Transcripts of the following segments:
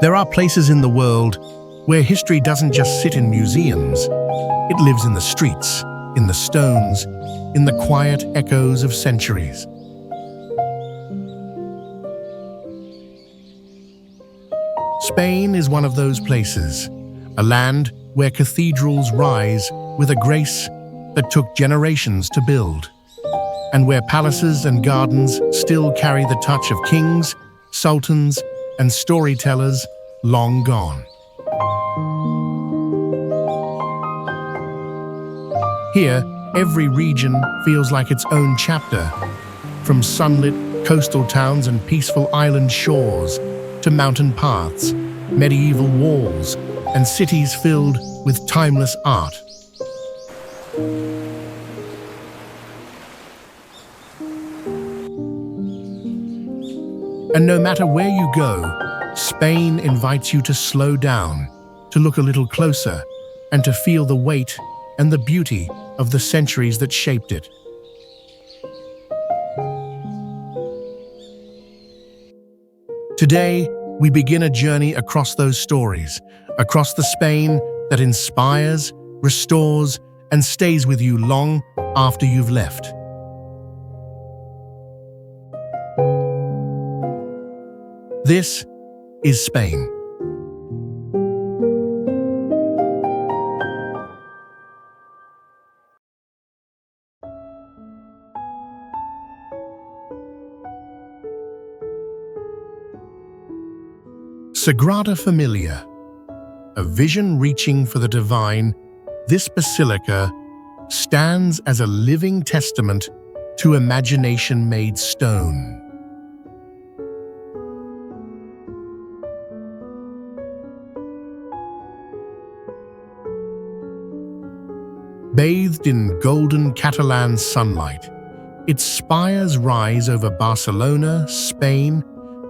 There are places in the world where history doesn't just sit in museums. It lives in the streets, in the stones, in the quiet echoes of centuries. Spain is one of those places, a land where cathedrals rise with a grace that took generations to build, and where palaces and gardens still carry the touch of kings, sultans, and storytellers long gone. Here, every region feels like its own chapter, from sunlit coastal towns and peaceful island shores to mountain paths, medieval walls, and cities filled with timeless art. And no matter where you go, Spain invites you to slow down, to look a little closer, and to feel the weight and the beauty of the centuries that shaped it. Today, we begin a journey across those stories, across the Spain that inspires, restores, and stays with you long after you've left. This is Spain. Sagrada Familia, a vision reaching for the divine, this basilica stands as a living testament to imagination made stone. Bathed in golden Catalan sunlight, its spires rise over Barcelona, Spain,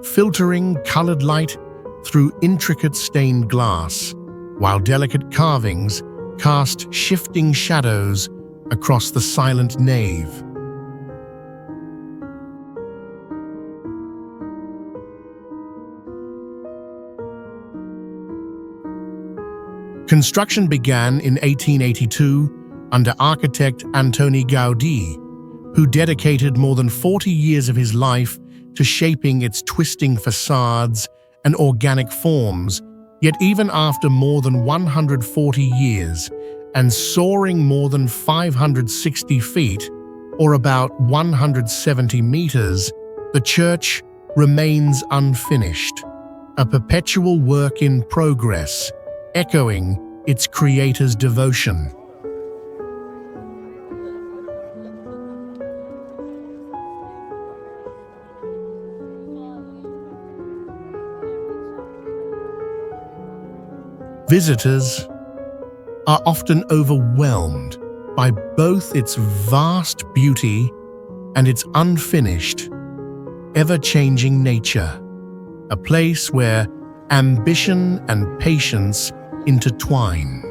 filtering colored light through intricate stained glass, while delicate carvings cast shifting shadows across the silent nave. Construction began in 1882 under architect Antoni Gaudí, who dedicated more than 40 years of his life to shaping its twisting facades and organic forms. Yet even after more than 140 years and soaring more than 560 feet, or about 170 meters, the church remains unfinished, a perpetual work in progress, echoing its creator's devotion. Visitors are often overwhelmed by both its vast beauty and its unfinished, ever-changing nature, a place where ambition and patience intertwine.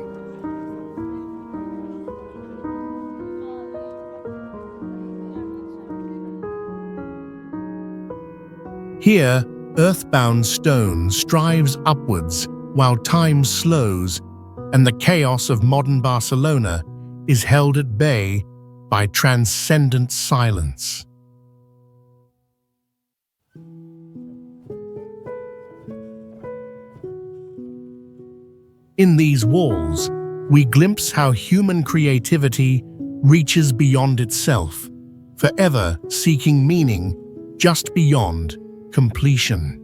Here, earthbound stone strives upwards while time slows, and the chaos of modern Barcelona is held at bay by transcendent silence. In these walls, we glimpse how human creativity reaches beyond itself, forever seeking meaning just beyond completion.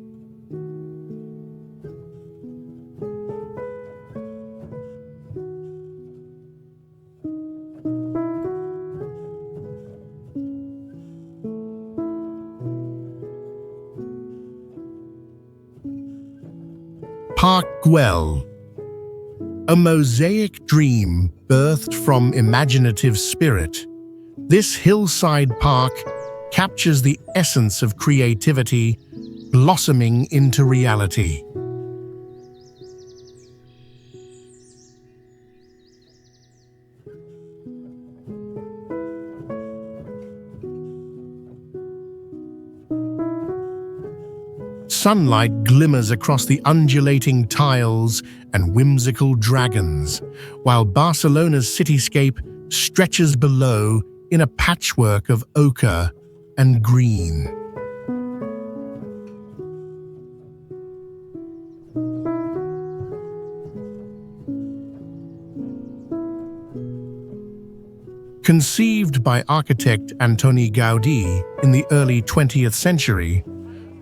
Park Güell, a mosaic dream birthed from imaginative spirit. This hillside park captures the essence of creativity blossoming into reality. Sunlight glimmers across the undulating tiles and whimsical dragons, while Barcelona's cityscape stretches below in a patchwork of ochre and green. Conceived by architect Antoni Gaudí in the early 20th century,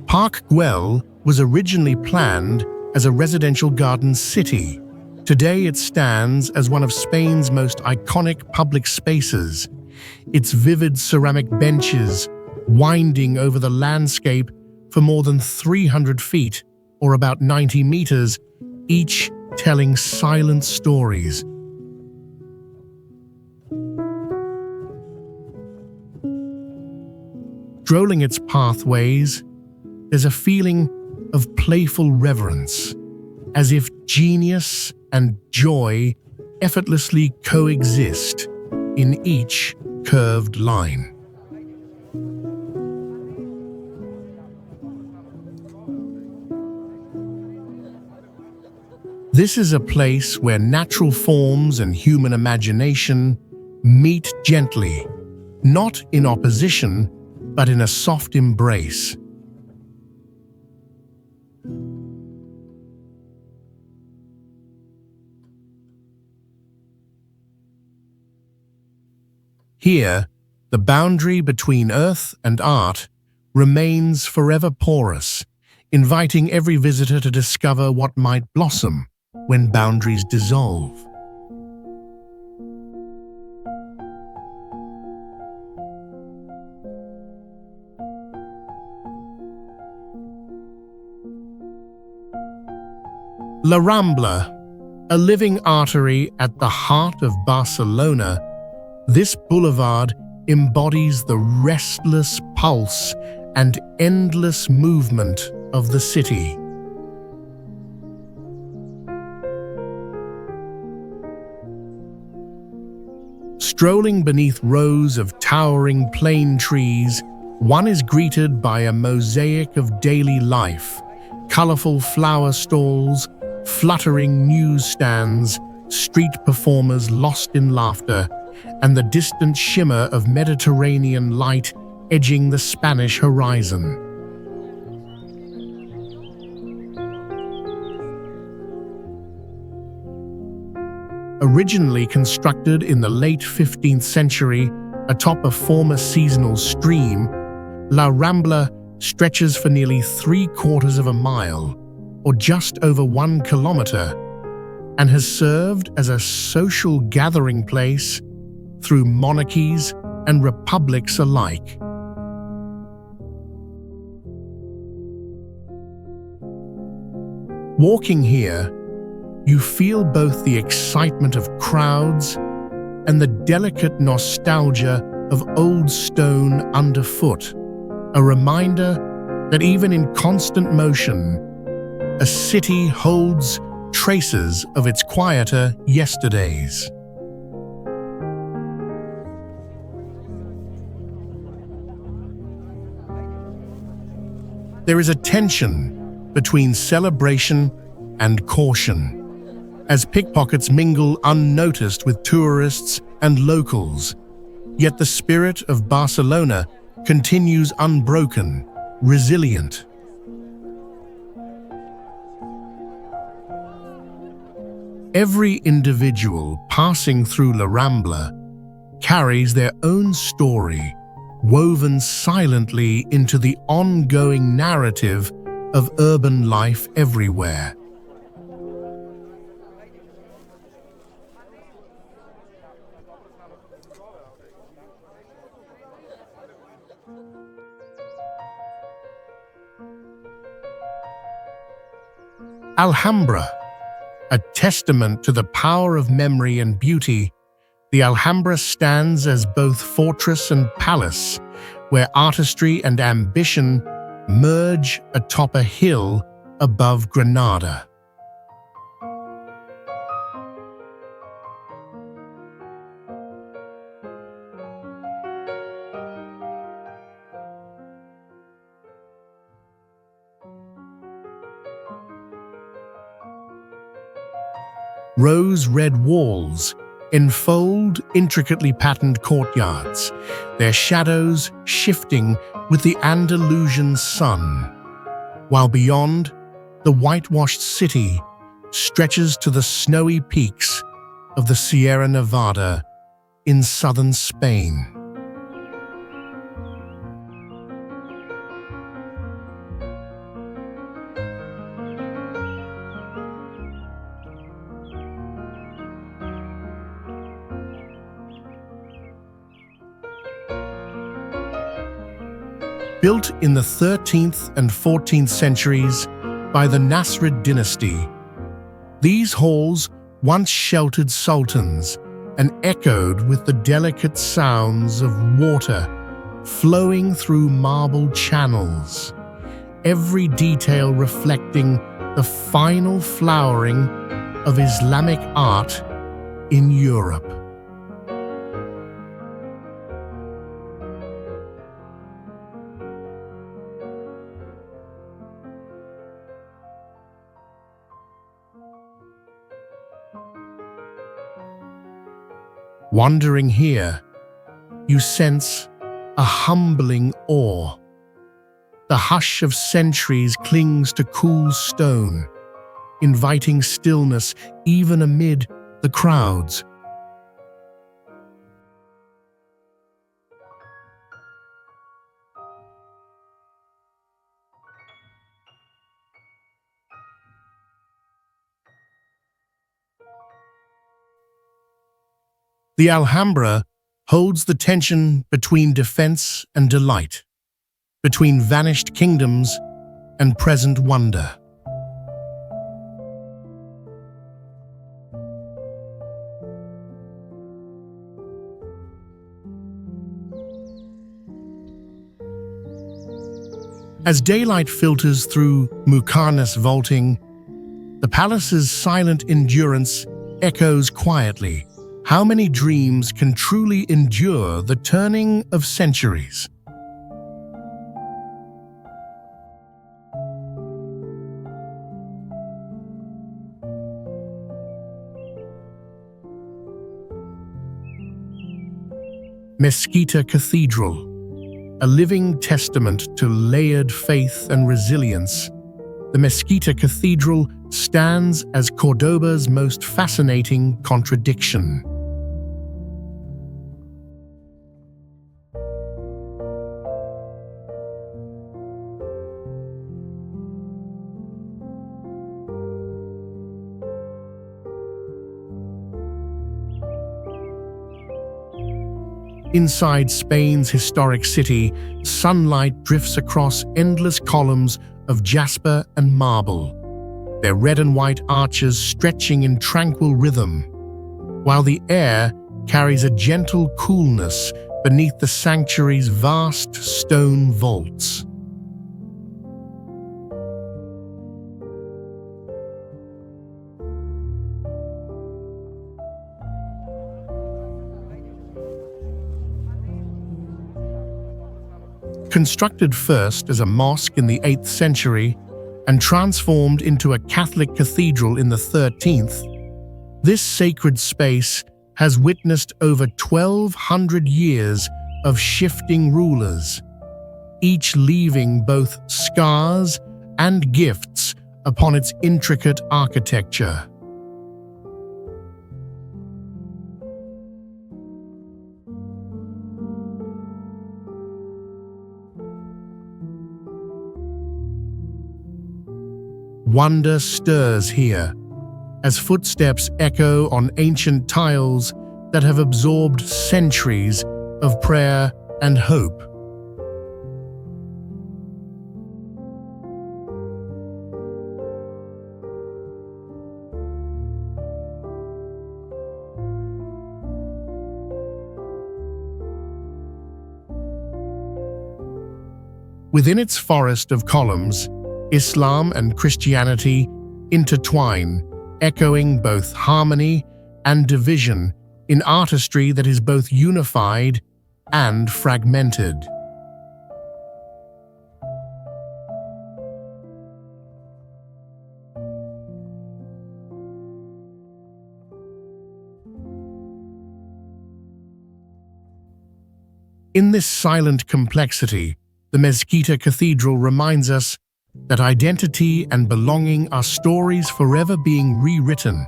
Park Güell was originally planned as a residential garden city. Today it stands as one of Spain's most iconic public spaces, its vivid ceramic benches winding over the landscape for more than 300 feet, or about 90 meters, each telling silent stories. Strolling its pathways, there's a feeling of playful reverence, as if genius and joy effortlessly coexist in each curved line. This is a place where natural forms and human imagination meet gently, not in opposition, but in a soft embrace. Here, the boundary between earth and art remains forever porous, inviting every visitor to discover what might blossom when boundaries dissolve. La Rambla, a living artery at the heart of Barcelona, this boulevard embodies the restless pulse and endless movement of the city. Strolling beneath rows of towering plane trees, one is greeted by a mosaic of daily life, colorful flower stalls, fluttering newsstands, street performers lost in laughter, and the distant shimmer of Mediterranean light edging the Spanish horizon. Originally constructed in the late 15th century atop a former seasonal stream, La Rambla stretches for nearly 3/4 of a mile, or just over 1 kilometer, and has served as a social gathering place through monarchies and republics alike. Walking here, you feel both the excitement of crowds and the delicate nostalgia of old stone underfoot, a reminder that even in constant motion, a city holds traces of its quieter yesterdays. There is a tension between celebration and caution, as pickpockets mingle unnoticed with tourists and locals. Yet the spirit of Barcelona continues unbroken, resilient. Every individual passing through La Rambla carries their own story, woven silently into the ongoing narrative of urban life everywhere. Alhambra, a testament to the power of memory and beauty, the Alhambra stands as both fortress and palace, where artistry and ambition merge atop a hill above Granada. rose-red walls enfold intricately patterned courtyards, their shadows shifting with the Andalusian sun, while beyond, the whitewashed city stretches to the snowy peaks of the Sierra Nevada in southern Spain. Built in the 13th and 14th centuries by the Nasrid dynasty, these halls once sheltered sultans and echoed with the delicate sounds of water flowing through marble channels, every detail reflecting the final flowering of Islamic art in Europe. Wandering here, you sense a humbling awe. The hush of centuries clings to cool stone, inviting stillness even amid the crowds. The Alhambra holds the tension between defense and delight, between vanished kingdoms and present wonder. As daylight filters through Muqarnas vaulting, the palace's silent endurance echoes quietly. How many dreams can truly endure the turning of centuries? Mesquita Cathedral, a living testament to layered faith and resilience, the Mesquita Cathedral stands as Cordoba's most fascinating contradiction. Inside Spain's historic city, sunlight drifts across endless columns of jasper and marble, their red and white arches stretching in tranquil rhythm, while the air carries a gentle coolness beneath the sanctuary's vast stone vaults. Constructed first as a mosque in the 8th century and transformed into a Catholic cathedral in the 13th, this sacred space has witnessed over 1,200 years of shifting rulers, each leaving both scars and gifts upon its intricate architecture. Wonder stirs here, as footsteps echo on ancient tiles that have absorbed centuries of prayer and hope. Within its forest of columns, Islam and Christianity intertwine, echoing both harmony and division in artistry that is both unified and fragmented. In this silent complexity, the Mezquita Cathedral reminds us that identity and belonging are stories forever being rewritten,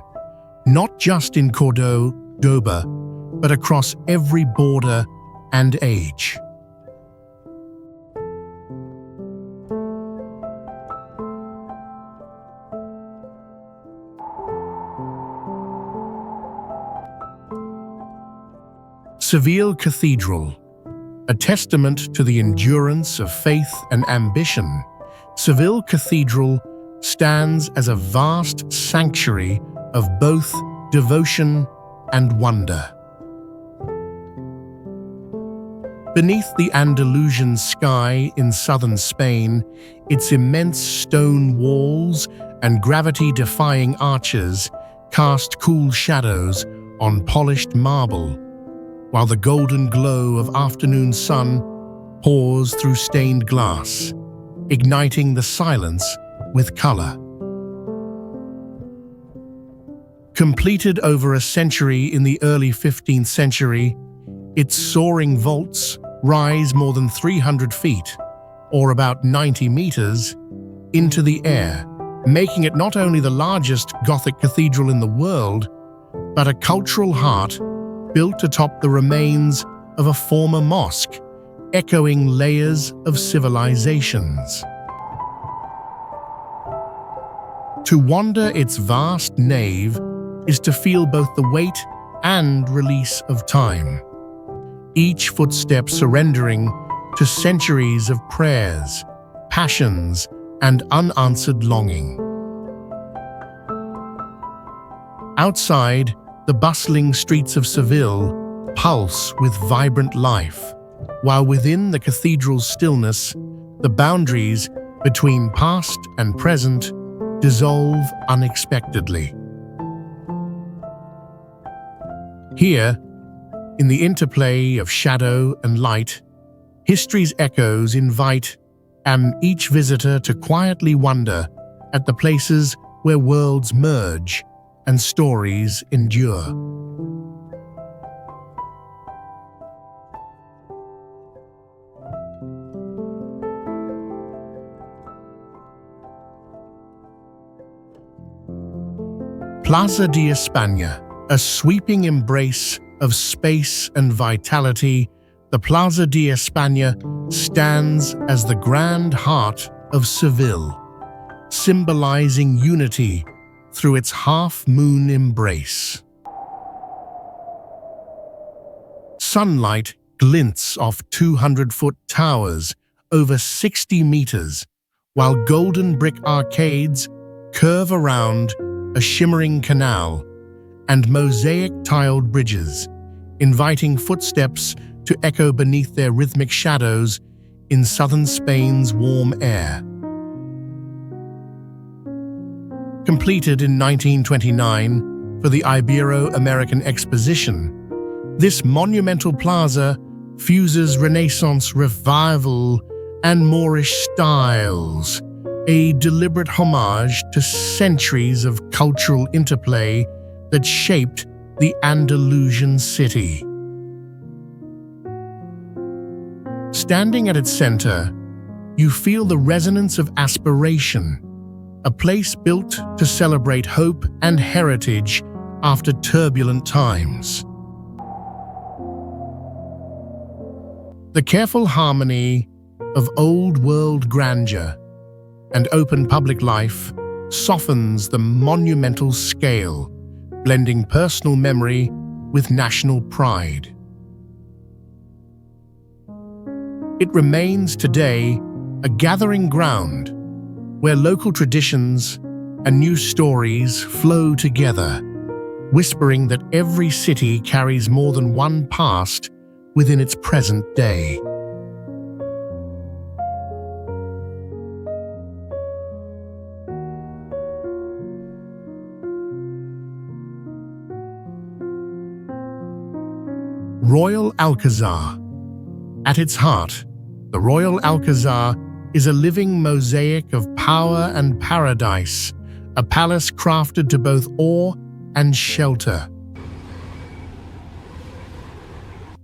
not just in Córdoba, but across every border and age. Seville Cathedral, a testament to the endurance of faith and ambition, Seville Cathedral stands as a vast sanctuary of both devotion and wonder. Beneath the Andalusian sky in southern Spain, its immense stone walls and gravity-defying arches cast cool shadows on polished marble, while the golden glow of afternoon sun pours through stained glass, igniting the silence with color. Completed over a century in the early 15th century, its soaring vaults rise more than 300 feet, or about 90 meters, into the air, making it not only the largest Gothic cathedral in the world, but a cultural heart built atop the remains of a former mosque, echoing layers of civilizations. To wander its vast nave is to feel both the weight and release of time, each footstep surrendering to centuries of prayers, passions, and unanswered longing. Outside, the bustling streets of Seville pulse with vibrant life, while within the cathedral's stillness, the boundaries between past and present dissolve unexpectedly. Here, in the interplay of shadow and light, history's echoes invite each visitor to quietly wonder at the places where worlds merge and stories endure. Plaza de España, a sweeping embrace of space and vitality, the Plaza de España stands as the grand heart of Seville, symbolizing unity through its half-moon embrace. Sunlight glints off 200-foot towers over 60 meters, while golden brick arcades curve around a shimmering canal and mosaic-tiled bridges, inviting footsteps to echo beneath their rhythmic shadows in southern Spain's warm air. Completed in 1929 for the Ibero-American Exposition, this monumental plaza fuses Renaissance revival and Moorish styles, a deliberate homage to centuries of cultural interplay that shaped the Andalusian city. Standing at its center, you feel the resonance of aspiration, a place built to celebrate hope and heritage after turbulent times. The careful harmony of old-world grandeur and open public life softens the monumental scale, blending personal memory with national pride. It remains today a gathering ground where local traditions and new stories flow together, whispering that every city carries more than one past within its present day. Royal Alcazar. At its heart, the Royal Alcazar is a living mosaic of power and paradise, a palace crafted to both awe and shelter.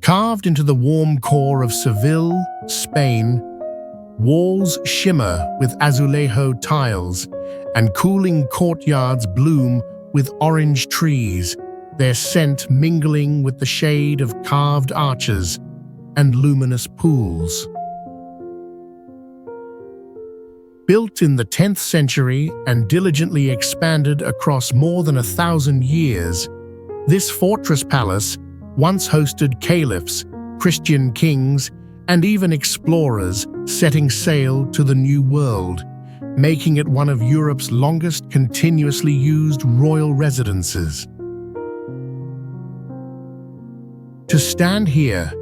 Carved into the warm core of Seville, Spain, walls shimmer with azulejo tiles, and cooling courtyards bloom with orange trees, their scent mingling with the shade of carved arches and luminous pools. Built in the 10th century and diligently expanded across more than 1,000 years, this fortress palace once hosted caliphs, Christian kings, and even explorers setting sail to the New World, making it one of Europe's longest continuously used royal residences. To stand here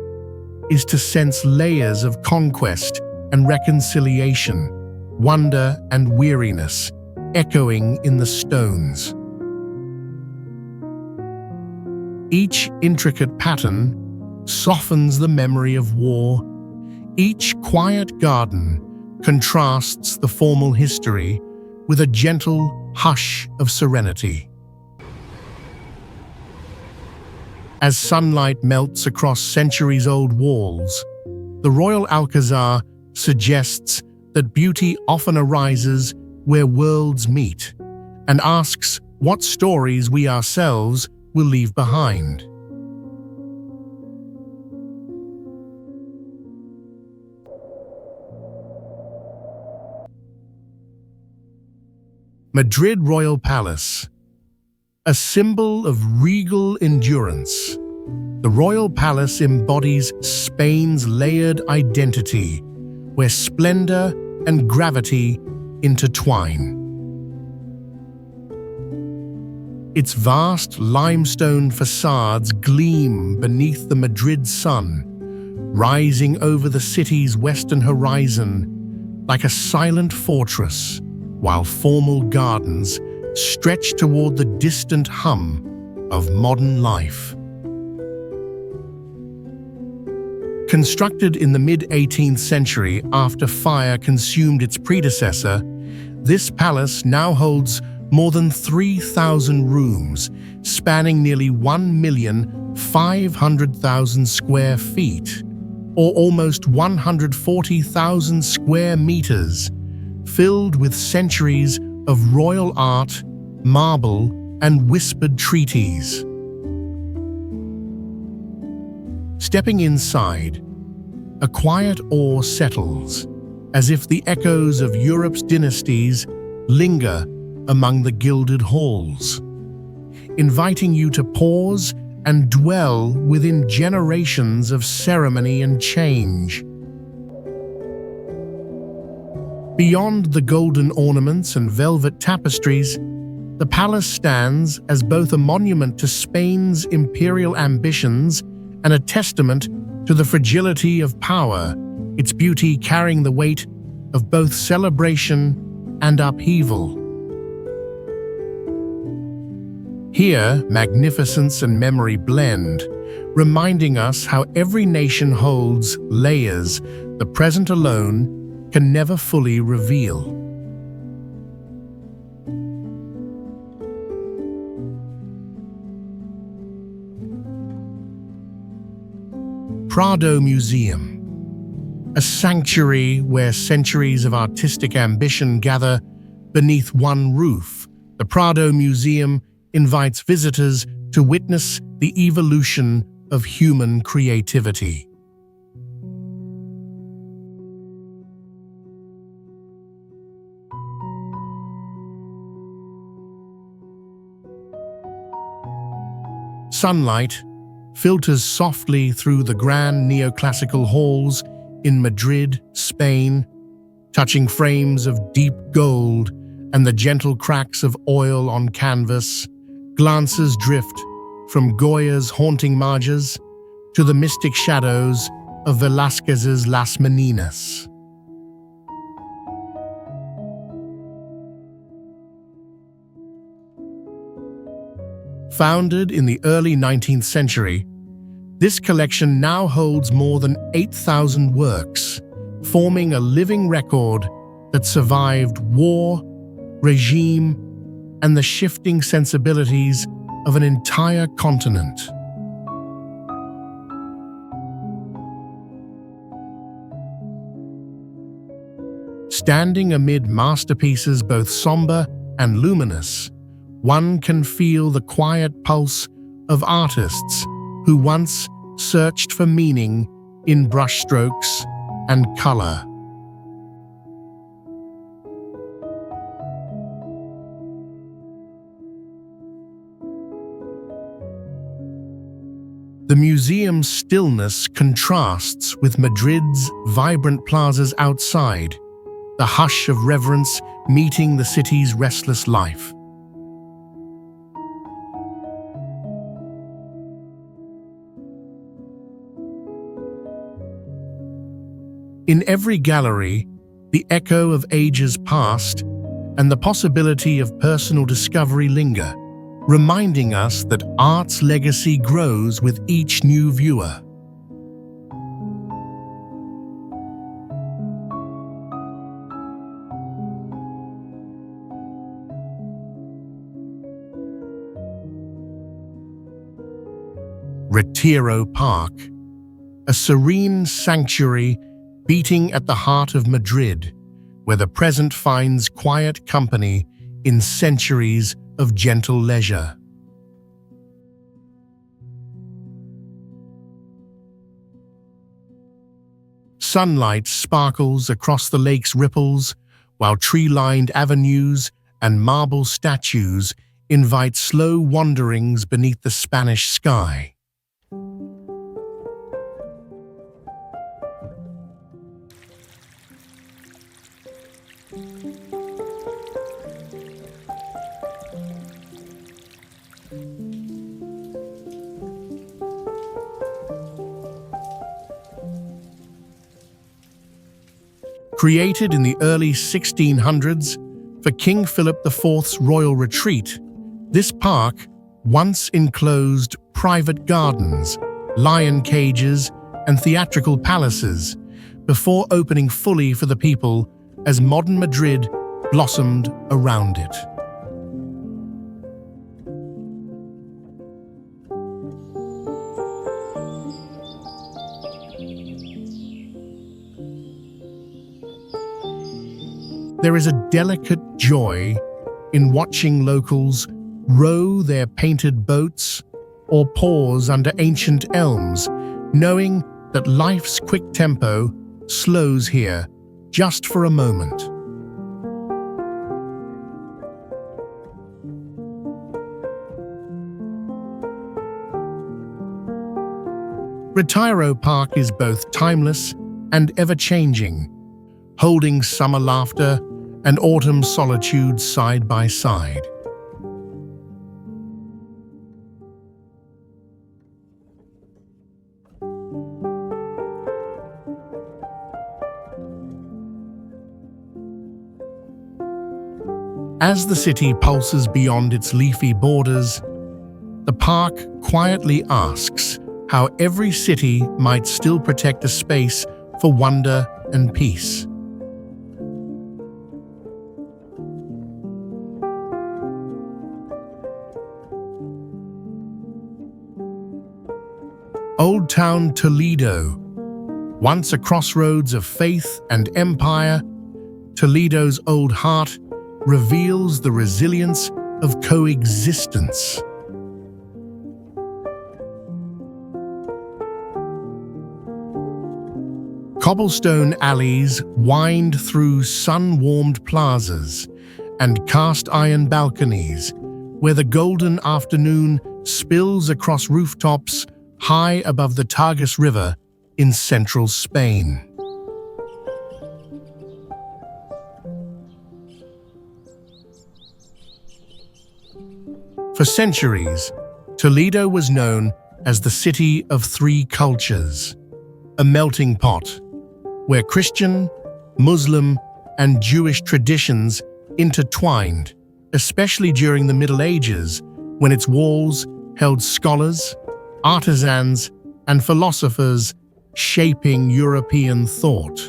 is to sense layers of conquest and reconciliation, wonder and weariness, echoing in the stones. Each intricate pattern softens the memory of war. Each quiet garden contrasts the formal history with a gentle hush of serenity. As sunlight melts across centuries-old walls, the Royal Alcazar suggests that beauty often arises where worlds meet, and asks what stories we ourselves will leave behind. Madrid Royal Palace, a symbol of regal endurance. The Royal Palace embodies Spain's layered identity, where splendor and gravity intertwine. Its vast limestone facades gleam beneath the Madrid sun, rising over the city's western horizon like a silent fortress, while formal gardens stretch toward the distant hum of modern life. Constructed in the mid-18th century after fire consumed its predecessor, this palace now holds more than 3,000 rooms, spanning nearly 1,500,000 square feet, or almost 140,000 square meters, filled with centuries of royal art, marble, and whispered treaties. Stepping inside, a quiet awe settles, as if the echoes of Europe's dynasties linger among the gilded halls, inviting you to pause and dwell within generations of ceremony and change. Beyond the golden ornaments and velvet tapestries, the palace stands as both a monument to Spain's imperial ambitions and a testament to the fragility of power, its beauty carrying the weight of both celebration and upheaval. Here, magnificence and memory blend, reminding us how every nation holds layers the present alone can never fully reveal. Prado Museum, a sanctuary where centuries of artistic ambition gather beneath one roof. The Prado Museum invites visitors to witness the evolution of human creativity. Sunlight filters softly through the grand neoclassical halls in Madrid, Spain, touching frames of deep gold and the gentle cracks of oil on canvas. Glances drift from Goya's haunting marges to the mystic shadows of Velázquez's Las Meninas. Founded in the early 19th century, this collection now holds more than 8,000 works, forming a living record that survived war, regime, and the shifting sensibilities of an entire continent. Standing amid masterpieces both somber and luminous, one can feel the quiet pulse of artists who once searched for meaning in brushstrokes and color. The museum's stillness contrasts with Madrid's vibrant plazas outside, the hush of reverence meeting the city's restless life. In every gallery, the echo of ages past and the possibility of personal discovery linger, reminding us that art's legacy grows with each new viewer. Retiro Park, a serene sanctuary beating at the heart of Madrid, where the present finds quiet company in centuries of gentle leisure. Sunlight sparkles across the lake's ripples, while tree-lined avenues and marble statues invite slow wanderings beneath the Spanish sky. Created in the early 1600s for King Philip IV's royal retreat, this park once enclosed private gardens, lion cages, and theatrical palaces, before opening fully for the people as modern Madrid blossomed around it. There is a delicate joy in watching locals row their painted boats or pause under ancient elms, knowing that life's quick tempo slows here just for a moment. Retiro Park is both timeless and ever-changing, holding summer laughter and autumn solitude side by side. As the city pulses beyond its leafy borders, the park quietly asks how every city might still protect a space for wonder and peace. Old Town Toledo, once a crossroads of faith and empire, Toledo's old heart reveals the resilience of coexistence. Cobblestone alleys wind through sun-warmed plazas and cast-iron balconies, where the golden afternoon spills across rooftops high above the Tagus River in central Spain. For centuries, Toledo was known as the city of three cultures, a melting pot where Christian, Muslim, and Jewish traditions intertwined, especially during the Middle Ages, when its walls held scholars, artisans, and philosophers shaping European thought.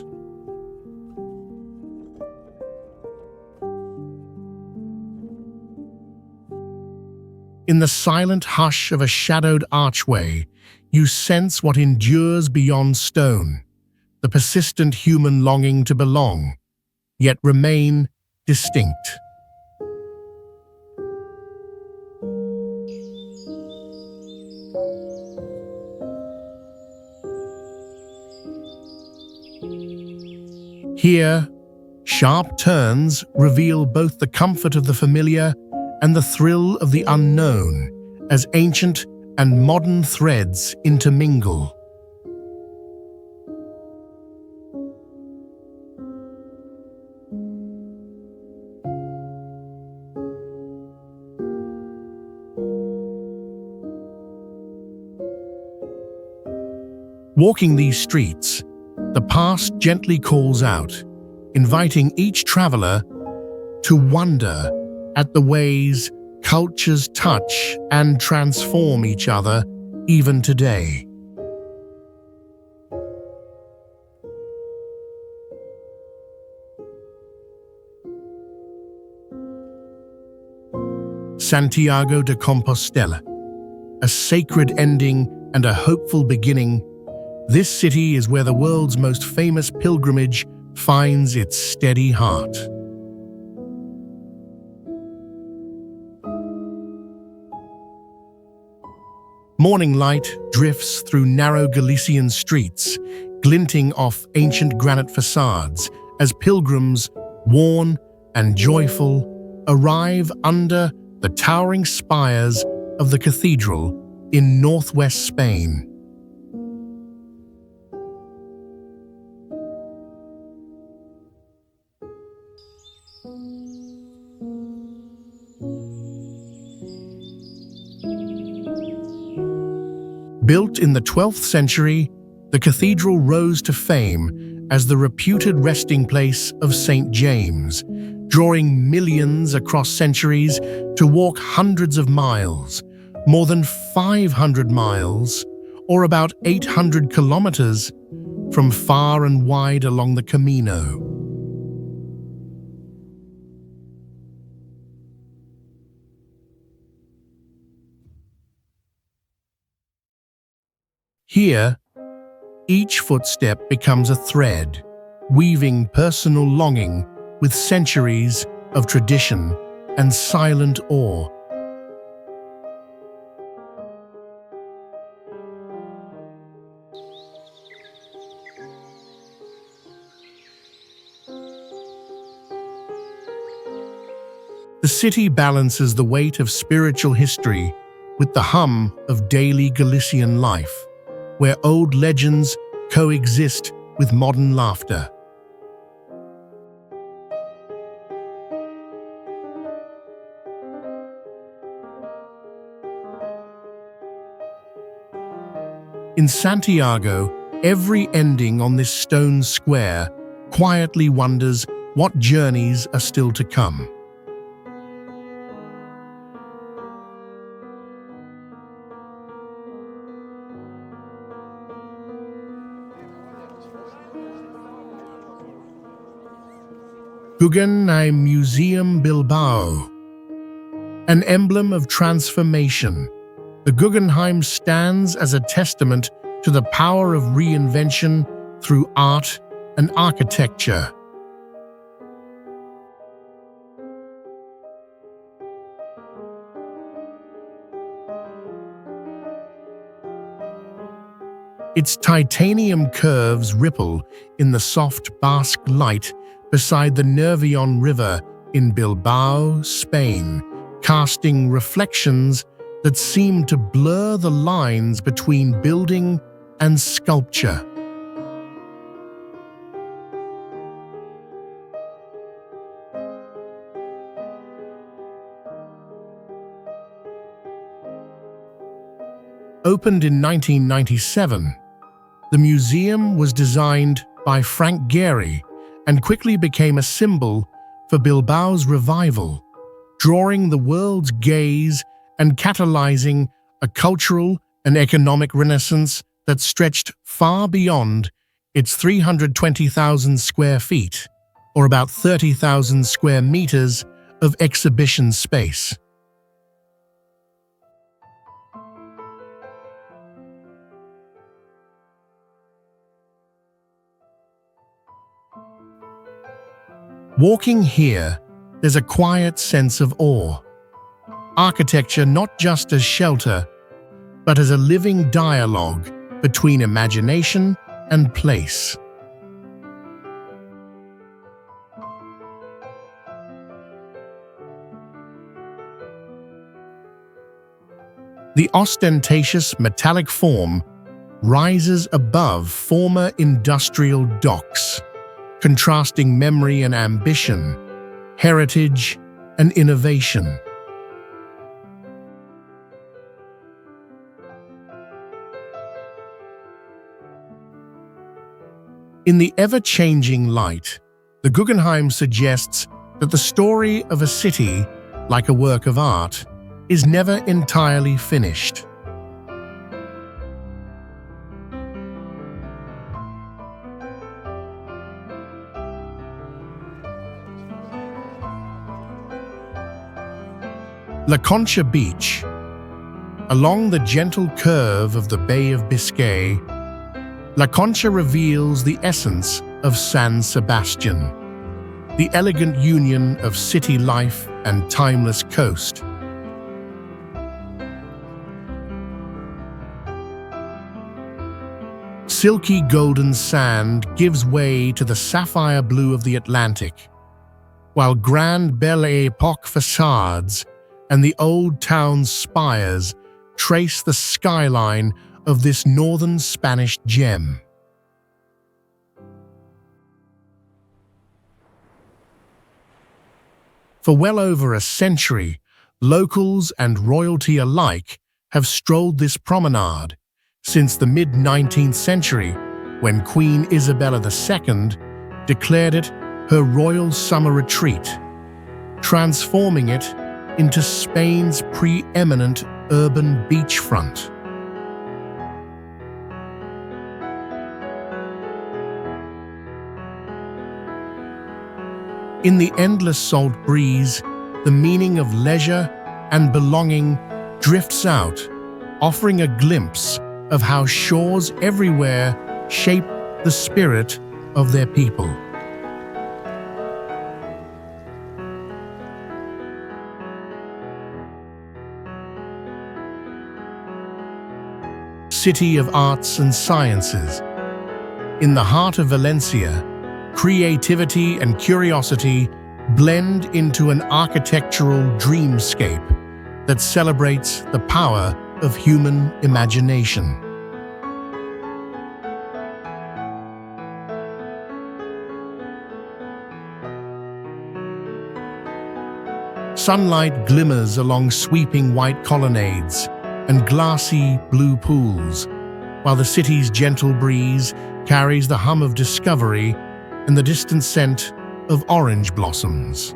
In the silent hush of a shadowed archway, you sense what endures beyond stone, the persistent human longing to belong. yet remain distinct. Here, sharp turns reveal both the comfort of the familiar and the thrill of the unknown as ancient and modern threads intermingle. Walking these streets, the past gently calls out, inviting each traveler to wonder at the ways cultures touch and transform each other even today. Santiago de Compostela, a sacred ending and a hopeful beginning. This city is where the world's most famous pilgrimage finds its steady heart. Morning light drifts through narrow Galician streets, glinting off ancient granite facades as pilgrims, worn and joyful, arrive under the towering spires of the cathedral in northwest Spain. Built in the 12th century, the cathedral rose to fame as the reputed resting place of St. James, drawing millions across centuries to walk hundreds of miles, more than 500 miles, or about 800 kilometers, from far and wide along the Camino. Here, each footstep becomes a thread, weaving personal longing with centuries of tradition and silent awe. The city balances the weight of spiritual history with the hum of daily Galician life, where old legends coexist with modern laughter. In Santiago, every ending on this stone square quietly wonders what journeys are still to come. Guggenheim Museum Bilbao, an emblem of transformation. The Guggenheim stands as a testament to the power of reinvention through art and architecture. Its titanium curves ripple in the soft basque light beside the Nervion River in Bilbao, Spain, casting reflections that seem to blur the lines between building and sculpture. Opened in 1997, the museum was designed by Frank Gehry and quickly became a symbol for Bilbao's revival, drawing the world's gaze and catalyzing a cultural and economic renaissance that stretched far beyond its 320,000 square feet, or about 30,000 square meters of exhibition space. Walking here, there's a quiet sense of awe. Architecture not just as shelter, but as a living dialogue between imagination and place. The ostentatious metallic form rises above former industrial docks, contrasting memory and ambition, heritage and innovation. In the ever-changing light, the Guggenheim suggests that the story of a city, like a work of art, is never entirely finished. La Concha Beach. Along the gentle curve of the Bay of Biscay, La Concha reveals the essence of San Sebastian, the elegant union of city life and timeless coast. Silky golden sand gives way to the sapphire blue of the Atlantic, while grand Belle Époque facades and the old town's spires trace the skyline of this northern Spanish gem. For well over a century, locals and royalty alike have strolled this promenade since the mid-19th century, when Queen Isabella II declared it her royal summer retreat, transforming it into Spain's preeminent urban beachfront. In the endless salt breeze, the meaning of leisure and belonging drifts out, offering a glimpse of how shores everywhere shape the spirit of their people. City of Arts and Sciences. In the heart of Valencia, creativity and curiosity blend into an architectural dreamscape that celebrates the power of human imagination. Sunlight glimmers along sweeping white colonnades and glassy blue pools, while the city's gentle breeze carries the hum of discovery and the distant scent of orange blossoms.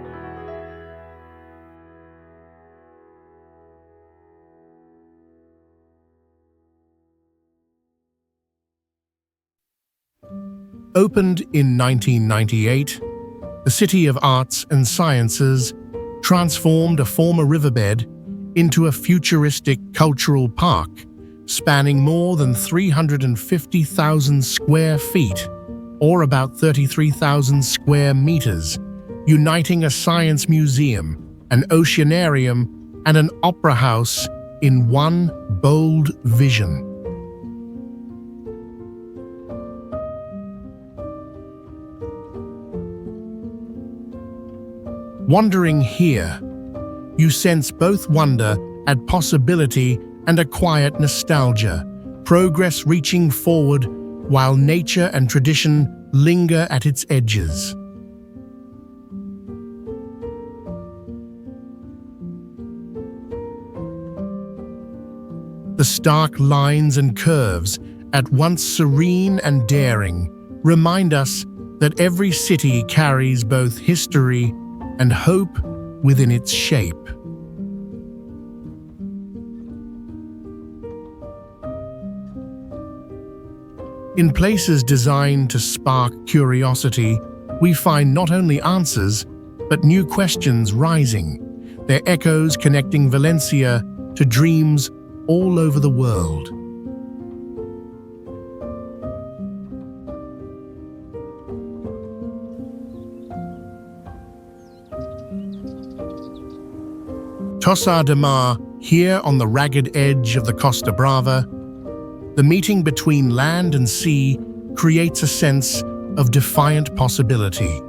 Opened in 1998, the City of Arts and Sciences transformed a former riverbed into a futuristic cultural park spanning more than 350,000 square feet, or about 33,000 square meters, uniting a science museum, an oceanarium, and an opera house in one bold vision. Wandering here, you sense both wonder at possibility and a quiet nostalgia, progress reaching forward while nature and tradition linger at its edges. The stark lines and curves, at once serene and daring, remind us that every city carries both history and hope within its shape. In places designed to spark curiosity, we find not only answers, but new questions rising, their echoes connecting Valencia to dreams all over the world. Tossa de Mar, here on the ragged edge of the Costa Brava, the meeting between land and sea creates a sense of defiant possibility.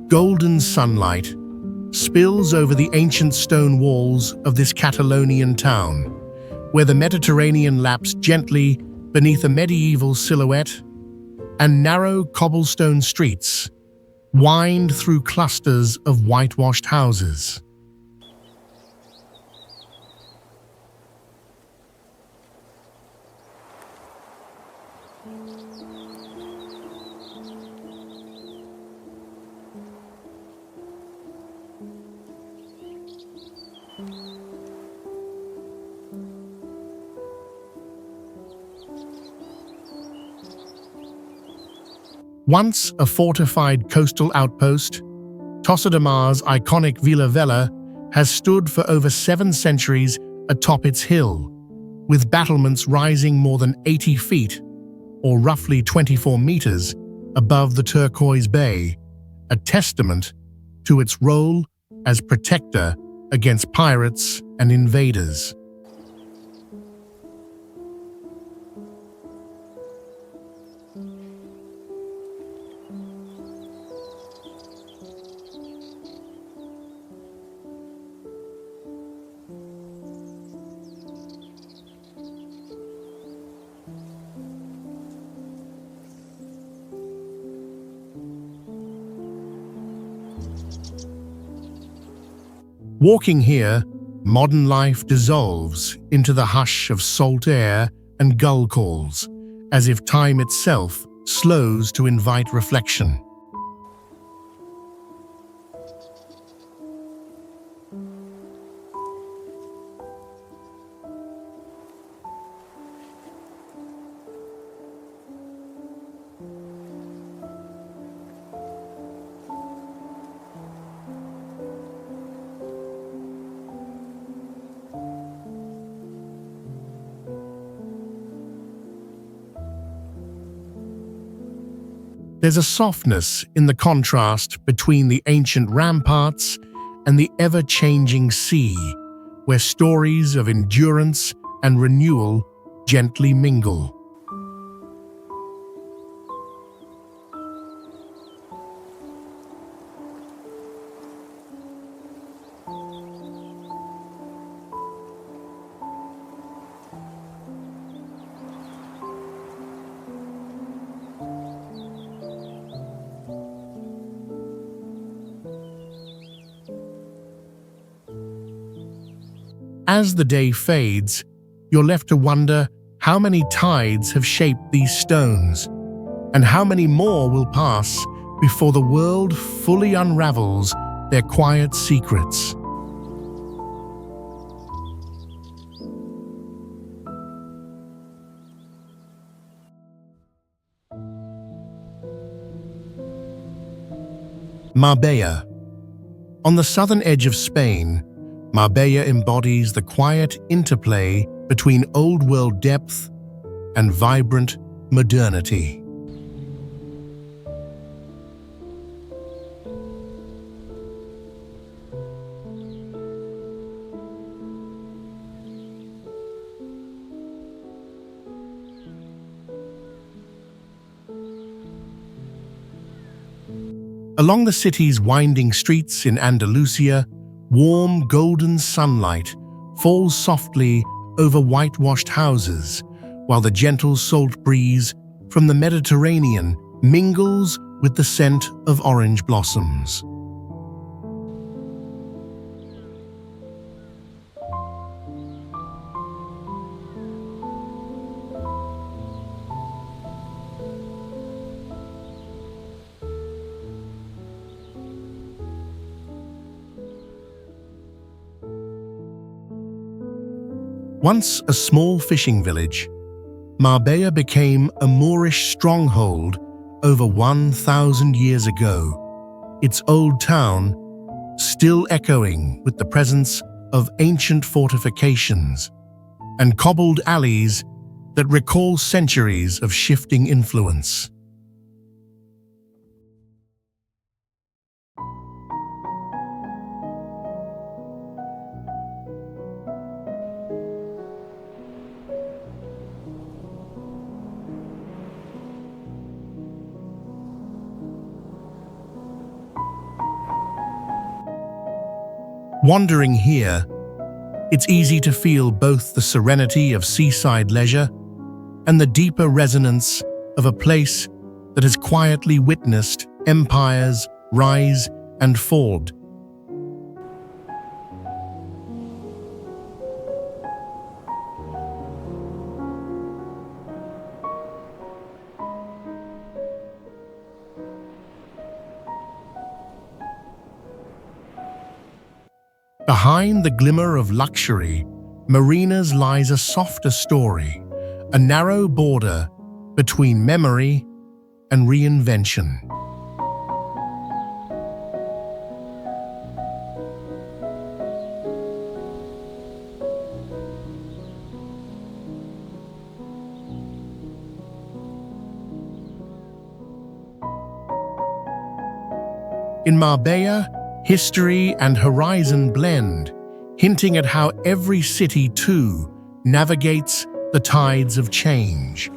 Golden sunlight spills over the ancient stone walls of this Catalonian town, where the Mediterranean laps gently beneath a medieval silhouette, and narrow cobblestone streets wind through clusters of whitewashed houses. Once a fortified coastal outpost, Tossa de Mar's iconic Vila Vella has stood for over 7 centuries atop its hill, with battlements rising more than 80 feet, or roughly 24 meters, above the turquoise bay, a testament to its role as protector against pirates and invaders. Walking here, modern life dissolves into the hush of salt air and gull calls, as if time itself slows to invite reflection. There's a softness in the contrast between the ancient ramparts and the ever-changing sea, where stories of endurance and renewal gently mingle. As the day fades, you're left to wonder how many tides have shaped these stones, and how many more will pass before the world fully unravels their quiet secrets. Marbella. On the southern edge of Spain, Marbella embodies the quiet interplay between old-world depth and vibrant modernity. Along the city's winding streets in Andalusia, warm golden sunlight falls softly over whitewashed houses, while the gentle salt breeze from the Mediterranean mingles with the scent of orange blossoms. Once a small fishing village, Marbella became a Moorish stronghold over 1,000 years ago, its old town still echoing with the presence of ancient fortifications and cobbled alleys that recall centuries of shifting influence. Wandering here, it's easy to feel both the serenity of seaside leisure and the deeper resonance of a place that has quietly witnessed empires rise and fall. Behind the glimmer of luxury, marinas lies a softer story, a narrow border between memory and reinvention. In Marbella, history and horizon blend, hinting at how every city, too, navigates the tides of change.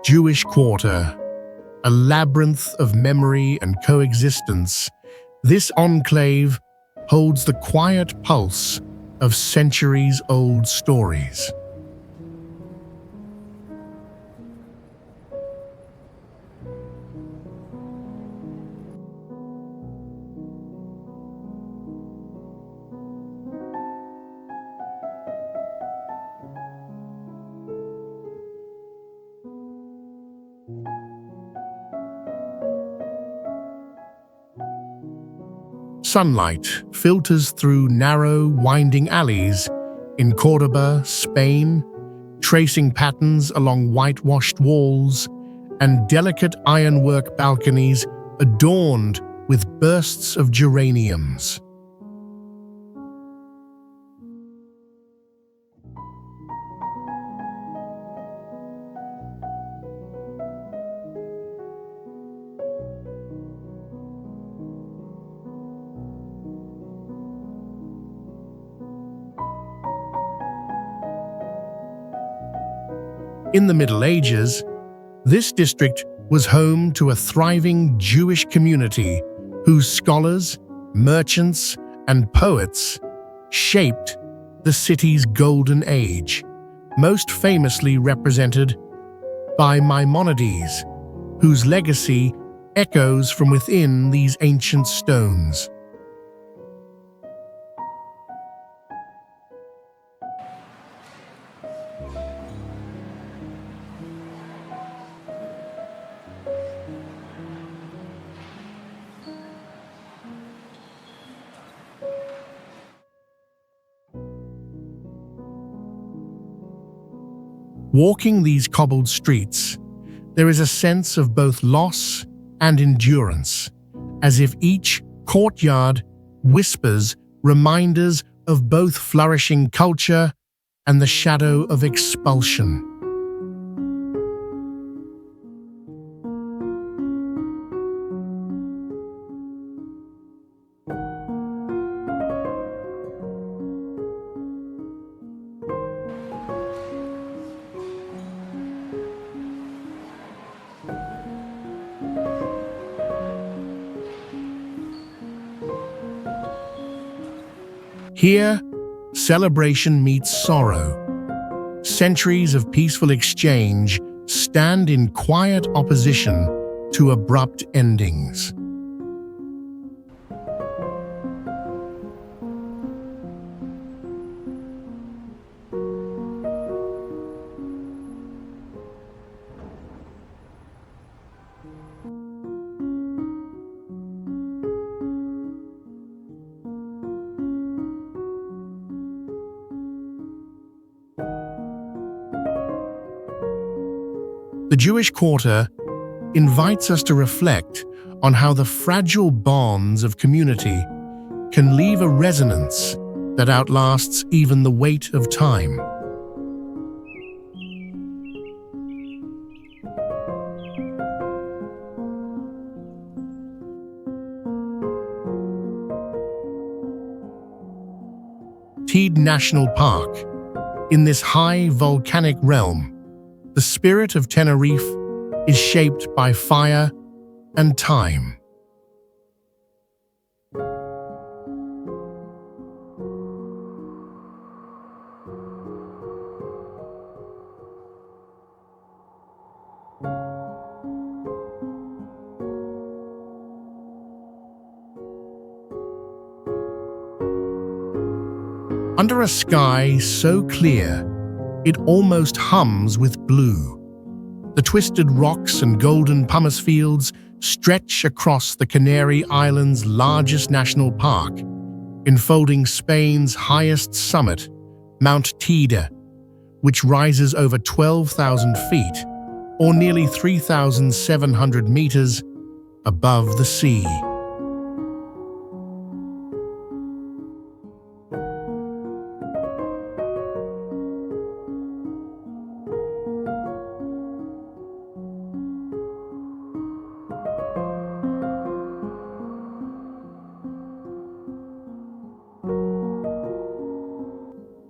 Jewish Quarter, a labyrinth of memory and coexistence, this enclave holds the quiet pulse of centuries-old stories. Sunlight filters through narrow, winding alleys in Córdoba, Spain, tracing patterns along whitewashed walls and delicate ironwork balconies adorned with bursts of geraniums. In the Middle Ages, this district was home to a thriving Jewish community whose scholars, merchants, and poets shaped the city's golden age, most famously represented by Maimonides, whose legacy echoes from within these ancient stones. Walking these cobbled streets, there is a sense of both loss and endurance, as if each courtyard whispers reminders of both flourishing culture and the shadow of expulsion. Here, celebration meets sorrow. Centuries of peaceful exchange stand in quiet opposition to abrupt endings. The Jewish Quarter invites us to reflect on how the fragile bonds of community can leave a resonance that outlasts even the weight of time. Teide National Park. In this high volcanic realm, the spirit of Tenerife is shaped by fire and time. Under a sky so clear, it almost hums with blue. The twisted rocks and golden pumice fields stretch across the Canary Islands' largest national park, enfolding Spain's highest summit, Mount Teide, which rises over 12,000 feet, or nearly 3,700 meters, above the sea.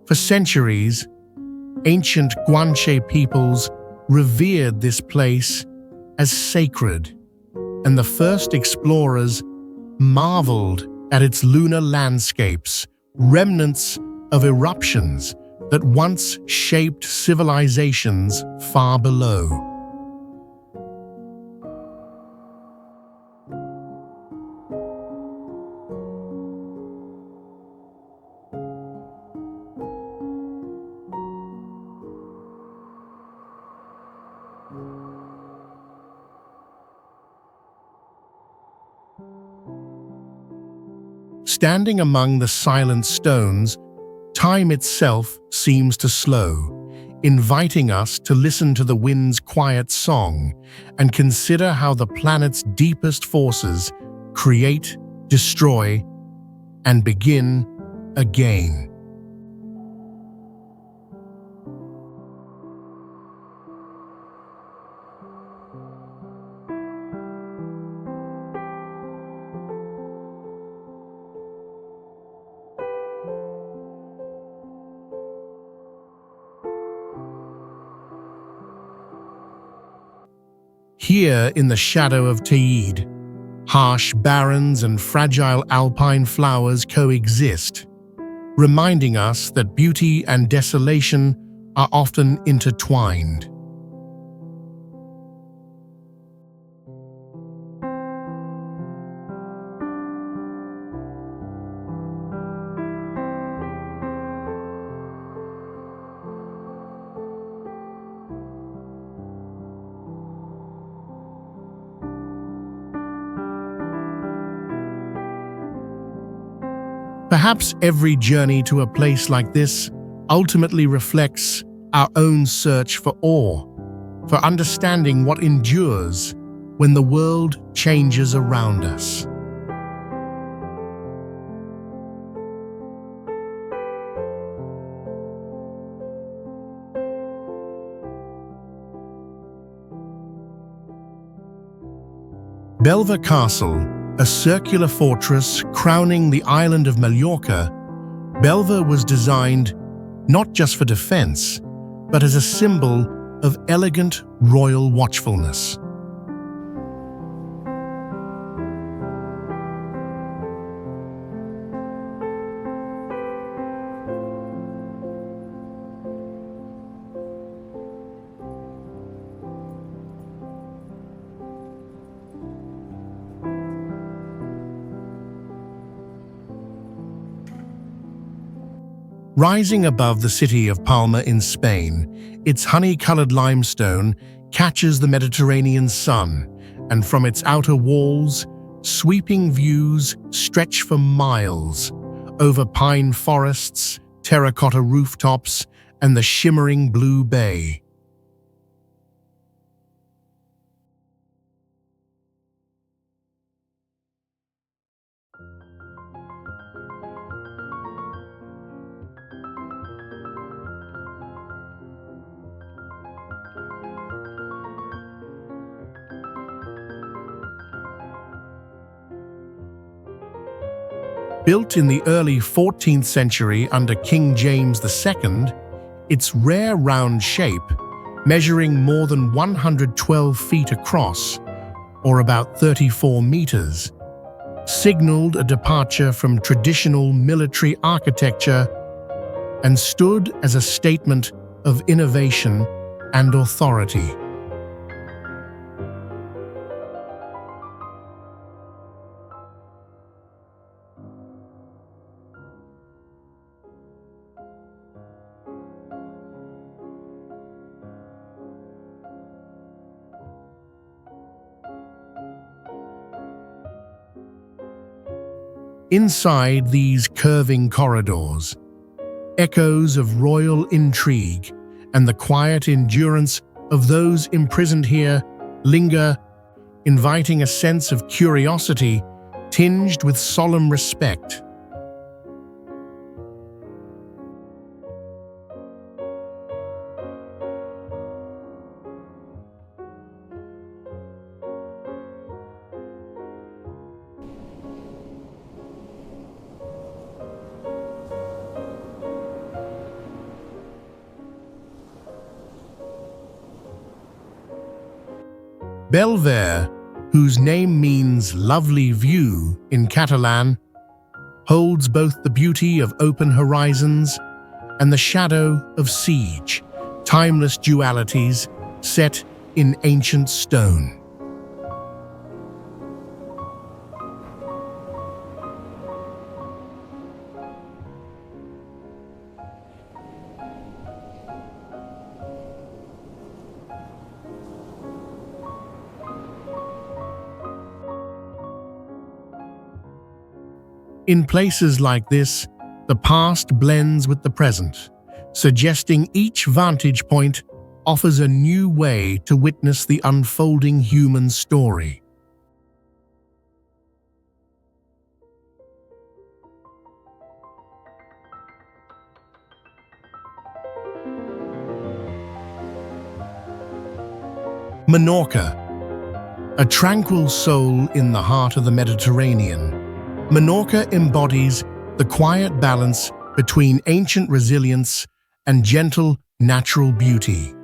For centuries, ancient Guanche peoples revered this place as sacred, and the first explorers marveled at its lunar landscapes, remnants of eruptions that once shaped civilizations far below. Standing among the silent stones, time itself seems to slow, inviting us to listen to the wind's quiet song and consider how the planet's deepest forces create, destroy, and begin again. Here in the shadow of Teide, harsh barrens and fragile alpine flowers coexist, reminding us that beauty and desolation are often intertwined. Perhaps every journey to a place like this ultimately reflects our own search for awe, for understanding what endures when the world changes around us. Belver Castle, a circular fortress crowning the island of Mallorca, Belver was designed not just for defense, but as a symbol of elegant royal watchfulness. Rising above the city of Palma in Spain, its honey-colored limestone catches the Mediterranean sun, and from its outer walls, sweeping views stretch for miles over pine forests, terracotta rooftops, and the shimmering blue bay. Built in the early 14th century under King James II, its rare round shape, measuring more than 112 feet across, or about 34 meters, signaled a departure from traditional military architecture and stood as a statement of innovation and authority. Inside these curving corridors, echoes of royal intrigue and the quiet endurance of those imprisoned here linger, inviting a sense of curiosity tinged with solemn respect. Belver, whose name means lovely view in Catalan, holds both the beauty of open horizons and the shadow of siege, timeless dualities set in ancient stone. In places like this, the past blends with the present, suggesting each vantage point offers a new way to witness the unfolding human story. Mallorca, a tranquil soul in the heart of the Mediterranean. Mallorca embodies the quiet balance between ancient resilience and gentle natural beauty.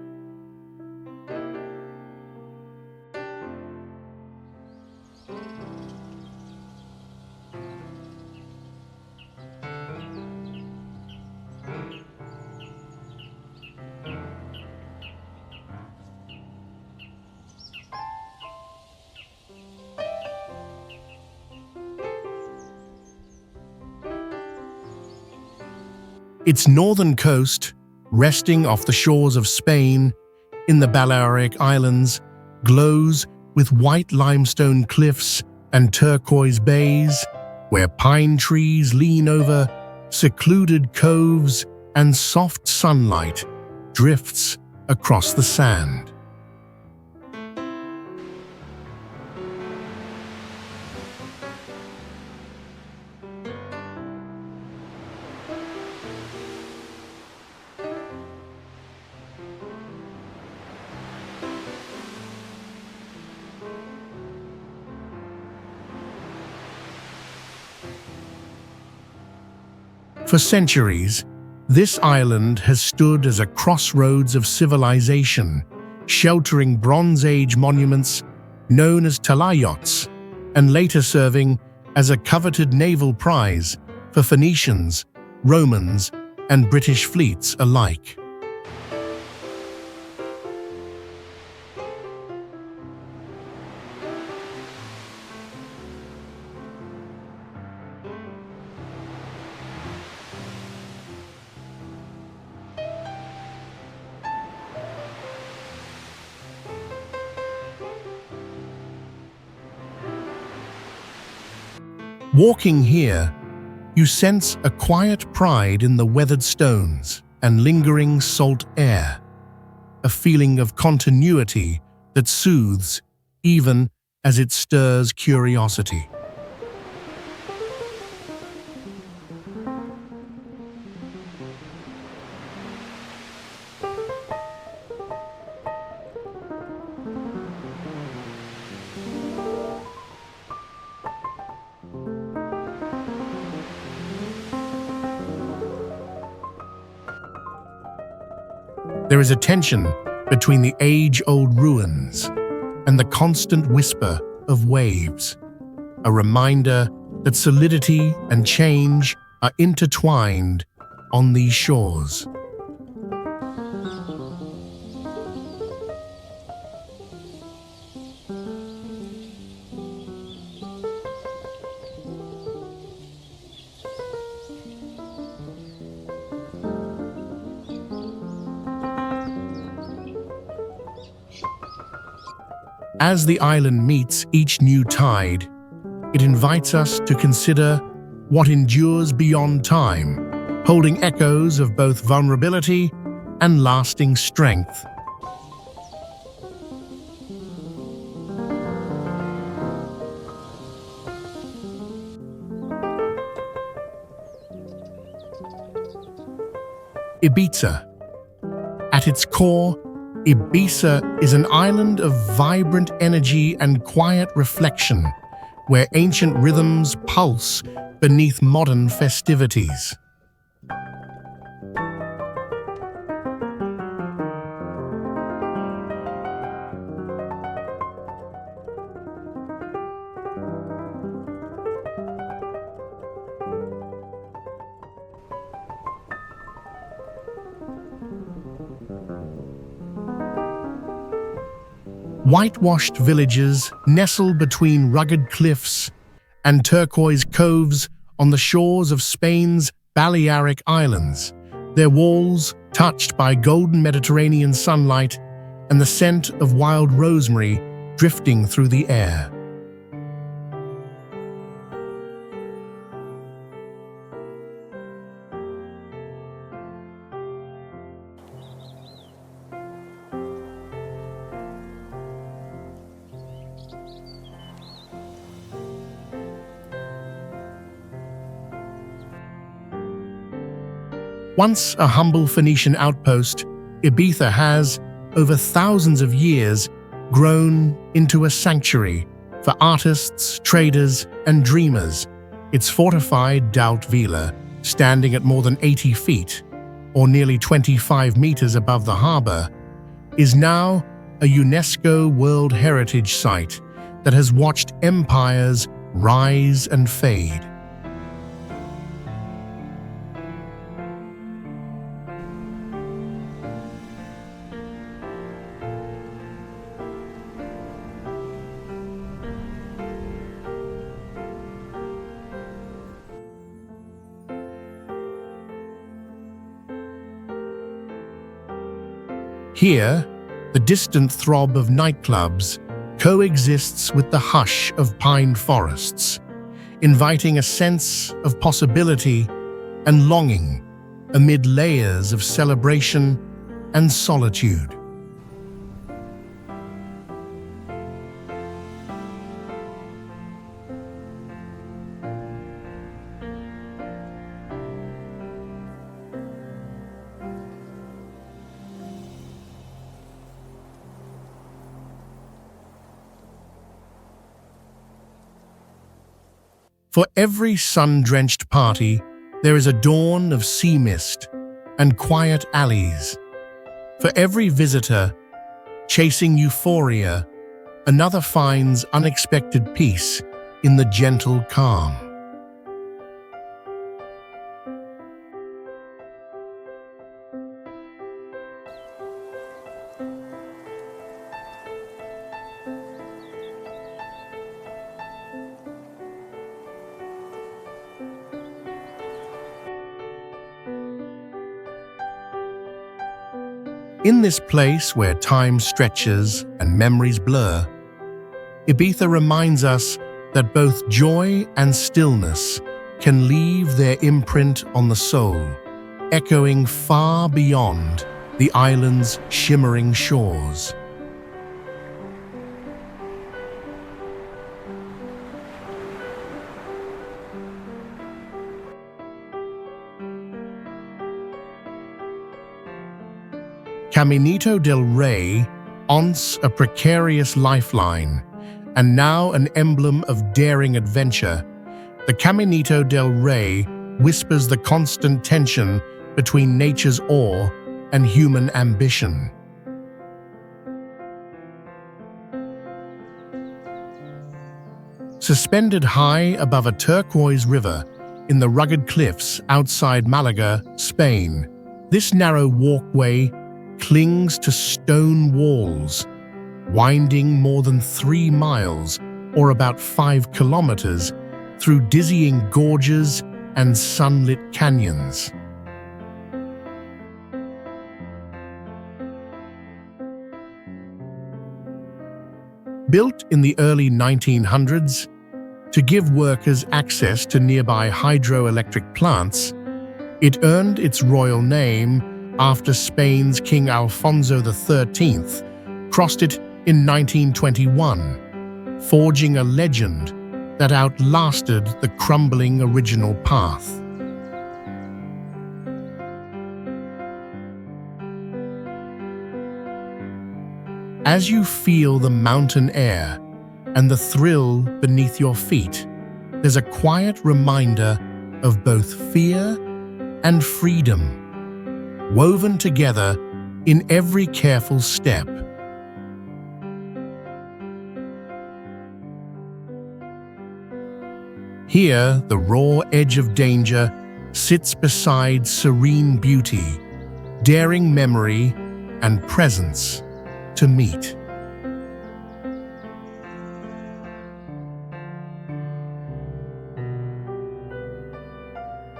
Its northern coast, resting off the shores of Spain, in the Balearic Islands, glows with white limestone cliffs and turquoise bays, where pine trees lean over secluded coves and soft sunlight drifts across the sand. For centuries, this island has stood as a crossroads of civilization, sheltering Bronze Age monuments known as talayots, and later serving as a coveted naval prize for Phoenicians, Romans, and British fleets alike. Walking here, you sense a quiet pride in the weathered stones and lingering salt air, a feeling of continuity that soothes even as it stirs curiosity. There is a tension between the age-old ruins and the constant whisper of waves, a reminder that solidity and change are intertwined on these shores. As the island meets each new tide, it invites us to consider what endures beyond time, holding echoes of both vulnerability and lasting strength. Ibiza. At its core, Ibiza is an island of vibrant energy and quiet reflection, where ancient rhythms pulse beneath modern festivities. Whitewashed villages nestle between rugged cliffs and turquoise coves on the shores of Spain's Balearic Islands, their walls touched by golden Mediterranean sunlight and the scent of wild rosemary drifting through the air. Once a humble Phoenician outpost, Ibiza has, over thousands of years, grown into a sanctuary for artists, traders, and dreamers. Its fortified Daut Villa, standing at more than 80 feet, or nearly 25 meters above the harbor, is now a UNESCO World Heritage Site that has watched empires rise and fade. Here, the distant throb of nightclubs coexists with the hush of pine forests, inviting a sense of possibility and longing amid layers of celebration and solitude. For every sun-drenched party, there is a dawn of sea mist and quiet alleys. For every visitor chasing euphoria, another finds unexpected peace in the gentle calm. In this place where time stretches and memories blur, Ibiza reminds us that both joy and stillness can leave their imprint on the soul, echoing far beyond the island's shimmering shores. Caminito del Rey, once a precarious lifeline, and now an emblem of daring adventure, the Caminito del Rey whispers the constant tension between nature's awe and human ambition. Suspended high above a turquoise river in the rugged cliffs outside Malaga, Spain, this narrow walkway clings to stone walls, winding more than 3 miles, or about 5 kilometers, through dizzying gorges and sunlit canyons. Built in the early 1900s to give workers access to nearby hydroelectric plants, it earned its royal name after Spain's King Alfonso XIII crossed it in 1921, forging a legend that outlasted the crumbling original path. As you feel the mountain air and the thrill beneath your feet, there's a quiet reminder of both fear and freedom, woven together in every careful step. Here, the raw edge of danger sits beside serene beauty, daring memory and presence to meet.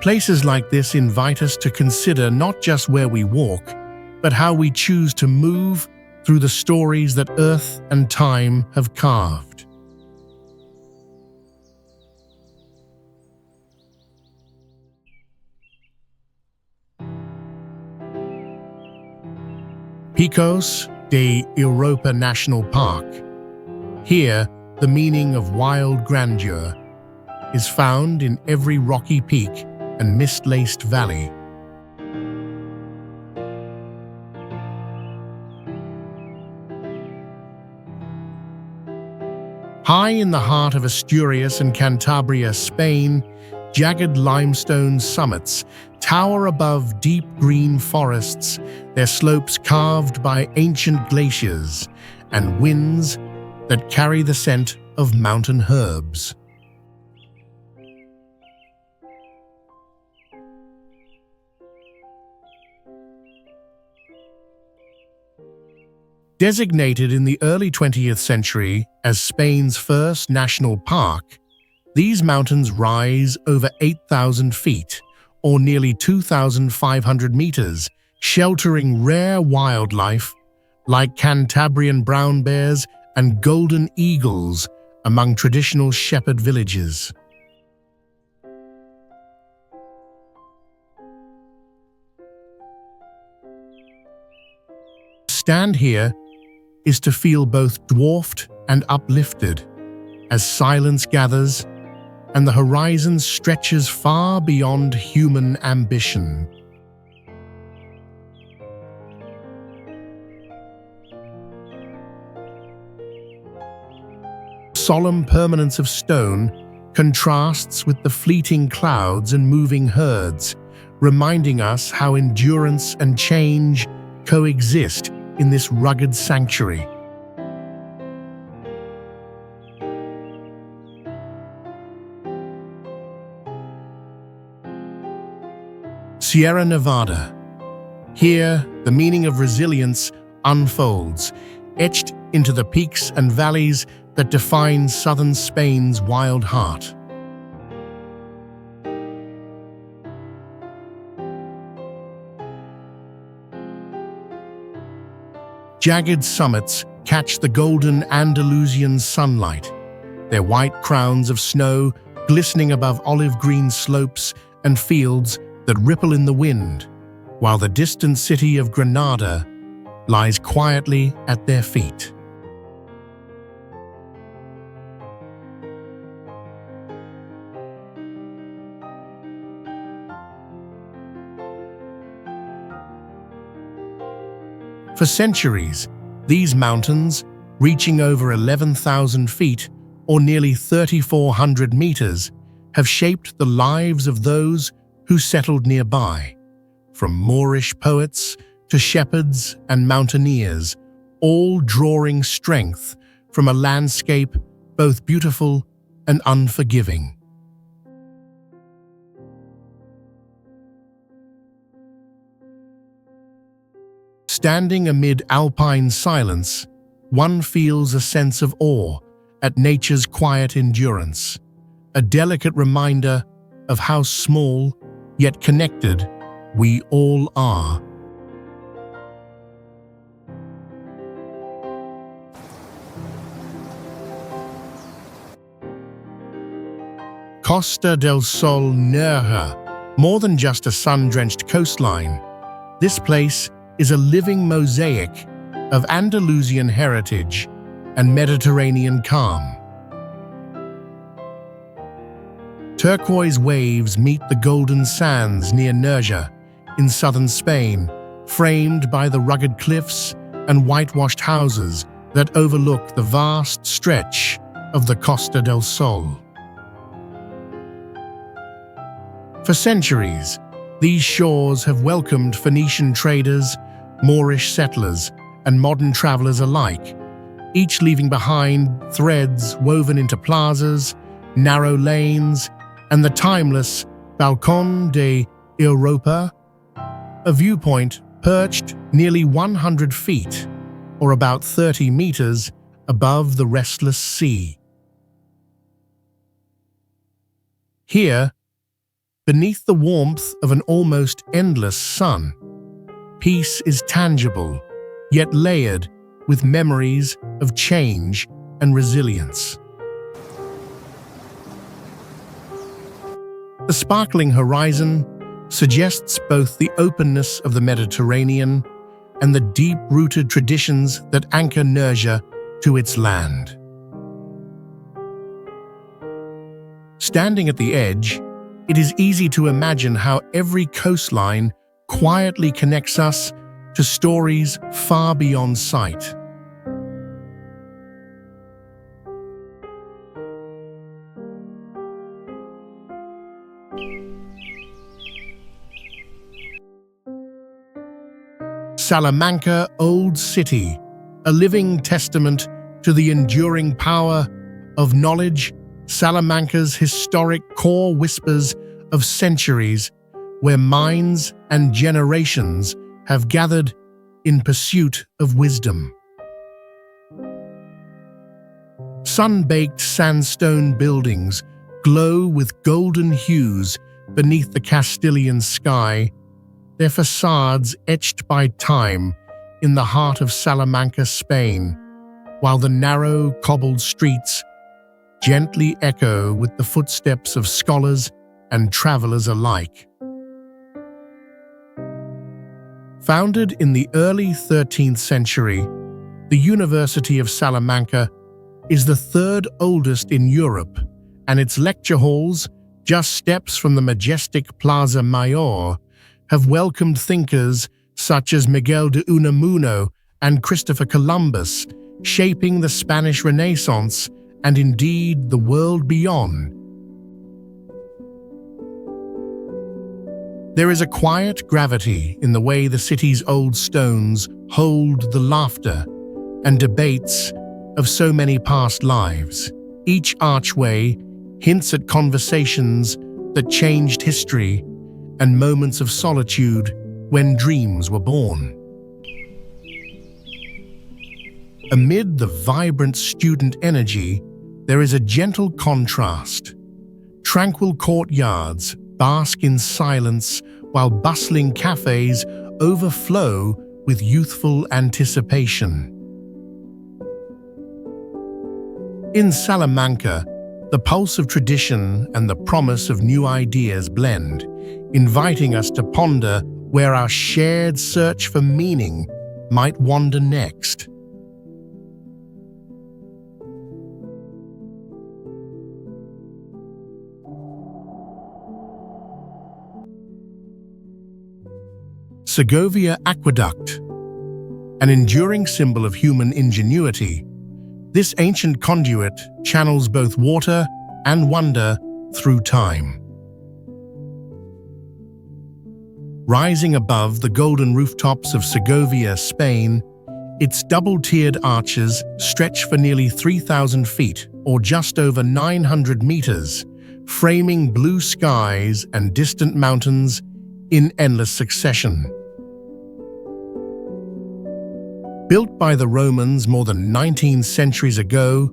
Places like this invite us to consider not just where we walk, but how we choose to move through the stories that earth and time have carved. Picos de Europa National Park. Here, the meaning of wild grandeur is found in every rocky peak and mist-laced valley. High in the heart of Asturias and Cantabria, Spain, jagged limestone summits tower above deep green forests, their slopes carved by ancient glaciers and winds that carry the scent of mountain herbs. Designated in the early 20th century as Spain's first national park, these mountains rise over 8,000 feet, or nearly 2,500 meters, sheltering rare wildlife like Cantabrian brown bears and golden eagles among traditional shepherd villages. Stand here is to feel both dwarfed and uplifted as silence gathers and the horizon stretches far beyond human ambition. Solemn permanence of stone contrasts with the fleeting clouds and moving herds, reminding us how endurance and change coexist in this rugged sanctuary. Sierra Nevada. Here, the meaning of resilience unfolds, etched into the peaks and valleys that define southern Spain's wild heart. Jagged summits catch the golden Andalusian sunlight, their white crowns of snow glistening above olive-green slopes and fields that ripple in the wind, while the distant city of Granada lies quietly at their feet. For centuries, these mountains, reaching over 11,000 feet or nearly 3,400 meters, have shaped the lives of those who settled nearby, from Moorish poets to shepherds and mountaineers, all drawing strength from a landscape both beautiful and unforgiving. Standing amid alpine silence, one feels a sense of awe at nature's quiet endurance, a delicate reminder of how small yet connected we all are. Costa del Sol Nerja, more than just a sun-drenched coastline. This place is a living mosaic of Andalusian heritage and Mediterranean calm. Turquoise waves meet the golden sands near Nerja in southern Spain, framed by the rugged cliffs and whitewashed houses that overlook the vast stretch of the Costa del Sol. For centuries, these shores have welcomed Phoenician traders, Moorish settlers, and modern travelers alike, each leaving behind threads woven into plazas, narrow lanes, and the timeless Balcón de Europa, a viewpoint perched nearly 100 feet, or about 30 meters, above the restless sea. Here, beneath the warmth of an almost endless sun, peace is tangible, yet layered with memories of change and resilience. The sparkling horizon suggests both the openness of the Mediterranean and the deep-rooted traditions that anchor Nerja to its land. Standing at the edge, it is easy to imagine how every coastline quietly connects us to stories far beyond sight. Salamanca Old City, a living testament to the enduring power of knowledge, Salamanca's historic core whispers of centuries where minds and generations have gathered in pursuit of wisdom. Sun-baked sandstone buildings glow with golden hues beneath the Castilian sky, their facades etched by time in the heart of Salamanca, Spain, while the narrow, cobbled streets gently echo with the footsteps of scholars and travelers alike. Founded in the early 13th century, the University of Salamanca is the third oldest in Europe, and its lecture halls, just steps from the majestic Plaza Mayor, have welcomed thinkers such as Miguel de Unamuno and Christopher Columbus, shaping the Spanish Renaissance and indeed the world beyond. There is a quiet gravity in the way the city's old stones hold the laughter and debates of so many past lives. Each archway hints at conversations that changed history and moments of solitude when dreams were born. Amid the vibrant student energy, there is a gentle contrast. Tranquil courtyards bask in silence while bustling cafes overflow with youthful anticipation. In Salamanca, the pulse of tradition and the promise of new ideas blend, inviting us to ponder where our shared search for meaning might wander next. Segovia Aqueduct, an enduring symbol of human ingenuity, this ancient conduit channels both water and wonder through time. Rising above the golden rooftops of Segovia, Spain, its double-tiered arches stretch for nearly 3,000 feet, or just over 900 meters, framing blue skies and distant mountains in endless succession. Built by the Romans more than 19 centuries ago,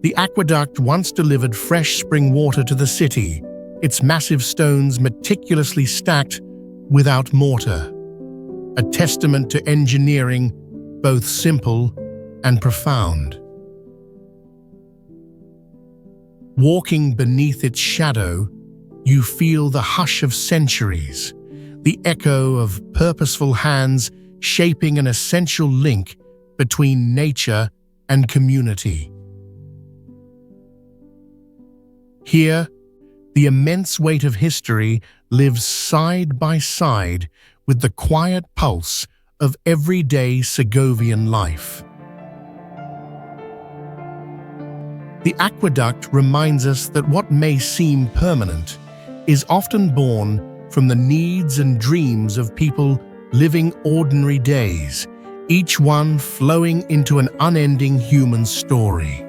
the aqueduct once delivered fresh spring water to the city, its massive stones meticulously stacked without mortar, a testament to engineering both simple and profound. Walking beneath its shadow, you feel the hush of centuries, the echo of purposeful hands shaping an essential link between nature and community. Here, the immense weight of history lives side by side with the quiet pulse of everyday Segovian life. The aqueduct reminds us that what may seem permanent is often born from the needs and dreams of people living ordinary days, each one flowing into an unending human story.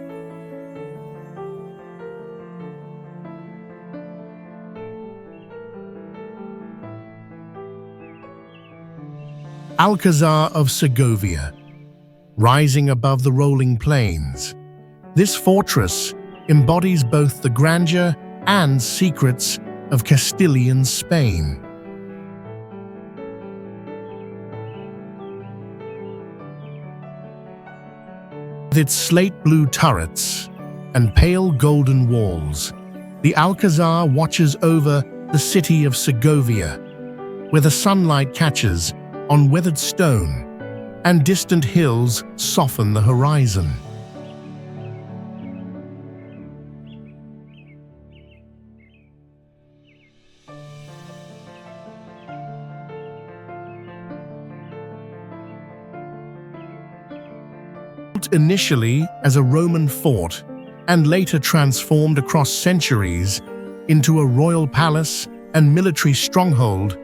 Alcázar of Segovia, rising above the rolling plains. This fortress embodies both the grandeur and secrets of Castilian Spain. With its slate blue turrets and pale golden walls, the Alcázar watches over the city of Segovia, where the sunlight catches on weathered stone and distant hills soften the horizon. Built initially as a Roman fort and later transformed across centuries into a royal palace and military stronghold,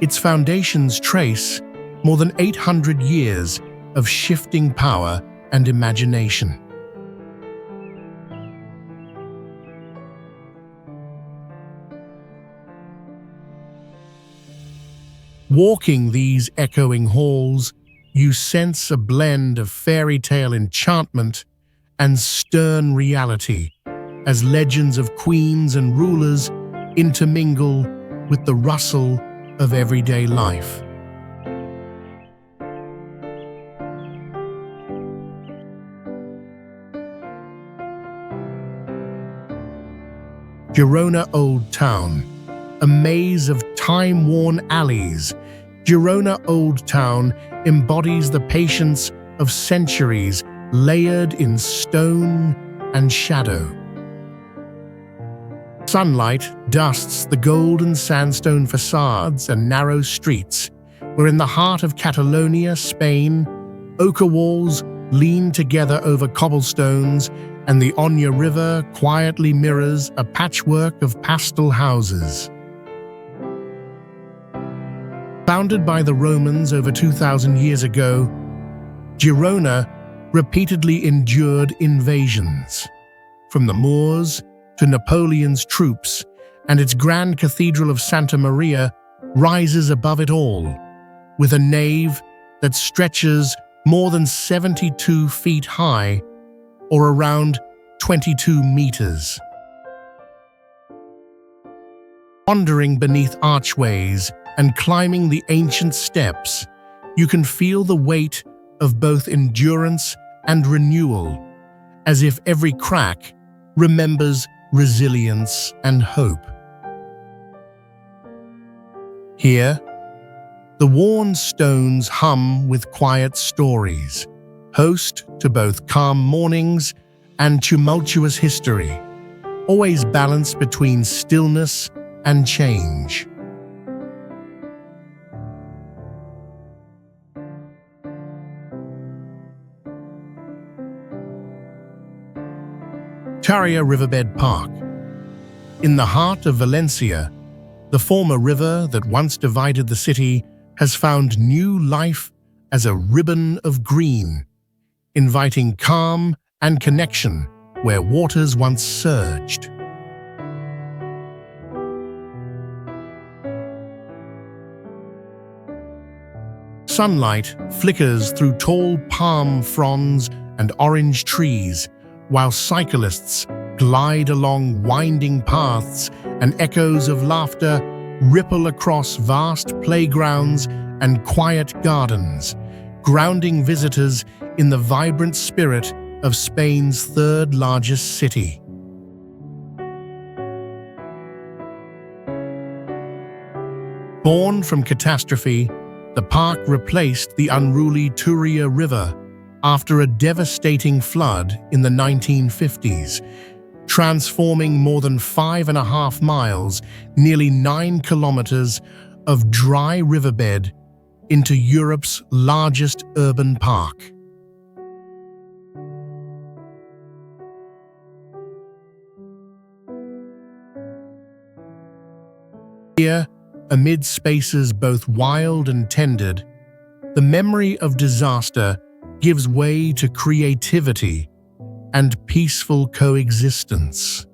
its foundations trace more than 800 years of shifting power and imagination. Walking these echoing halls, you sense a blend of fairy tale enchantment and stern reality as legends of queens and rulers intermingle with the rustle of everyday life. Girona Old Town, a maze of time-worn alleys. Girona Old Town embodies the patience of centuries layered in stone and shadow. Sunlight dusts the golden sandstone facades and narrow streets, where in the heart of Catalonia, Spain, ochre walls lean together over cobblestones, and the Oña River quietly mirrors a patchwork of pastel houses. Founded by the Romans over 2,000 years ago, Girona repeatedly endured invasions. From the Moors to Napoleon's troops, and its grand cathedral of Santa Maria rises above it all, with a nave that stretches more than 72 feet high, or around 22 meters. Wandering beneath archways and climbing the ancient steps, you can feel the weight of both endurance and renewal, as if every crack remembers resilience and hope. Here, the worn stones hum with quiet stories, host to both calm mornings and tumultuous history, always balanced between stillness and change. Taria Riverbed Park. In the heart of Valencia, The former river that once divided the city has found new life as a ribbon of green, inviting calm and connection where waters once surged. Sunlight flickers through tall palm fronds and orange trees, while cyclists glide along winding paths and echoes of laughter ripple across vast playgrounds and quiet gardens, grounding visitors in the vibrant spirit of Spain's third-largest city. Born from catastrophe, the park replaced the unruly Turia River after a devastating flood in the 1950s, transforming more than 5.5 miles, nearly 9 kilometers, of dry riverbed into Europe's largest urban park. Here, amid spaces both wild and tended, the memory of disaster gives way to creativity and peaceful coexistence.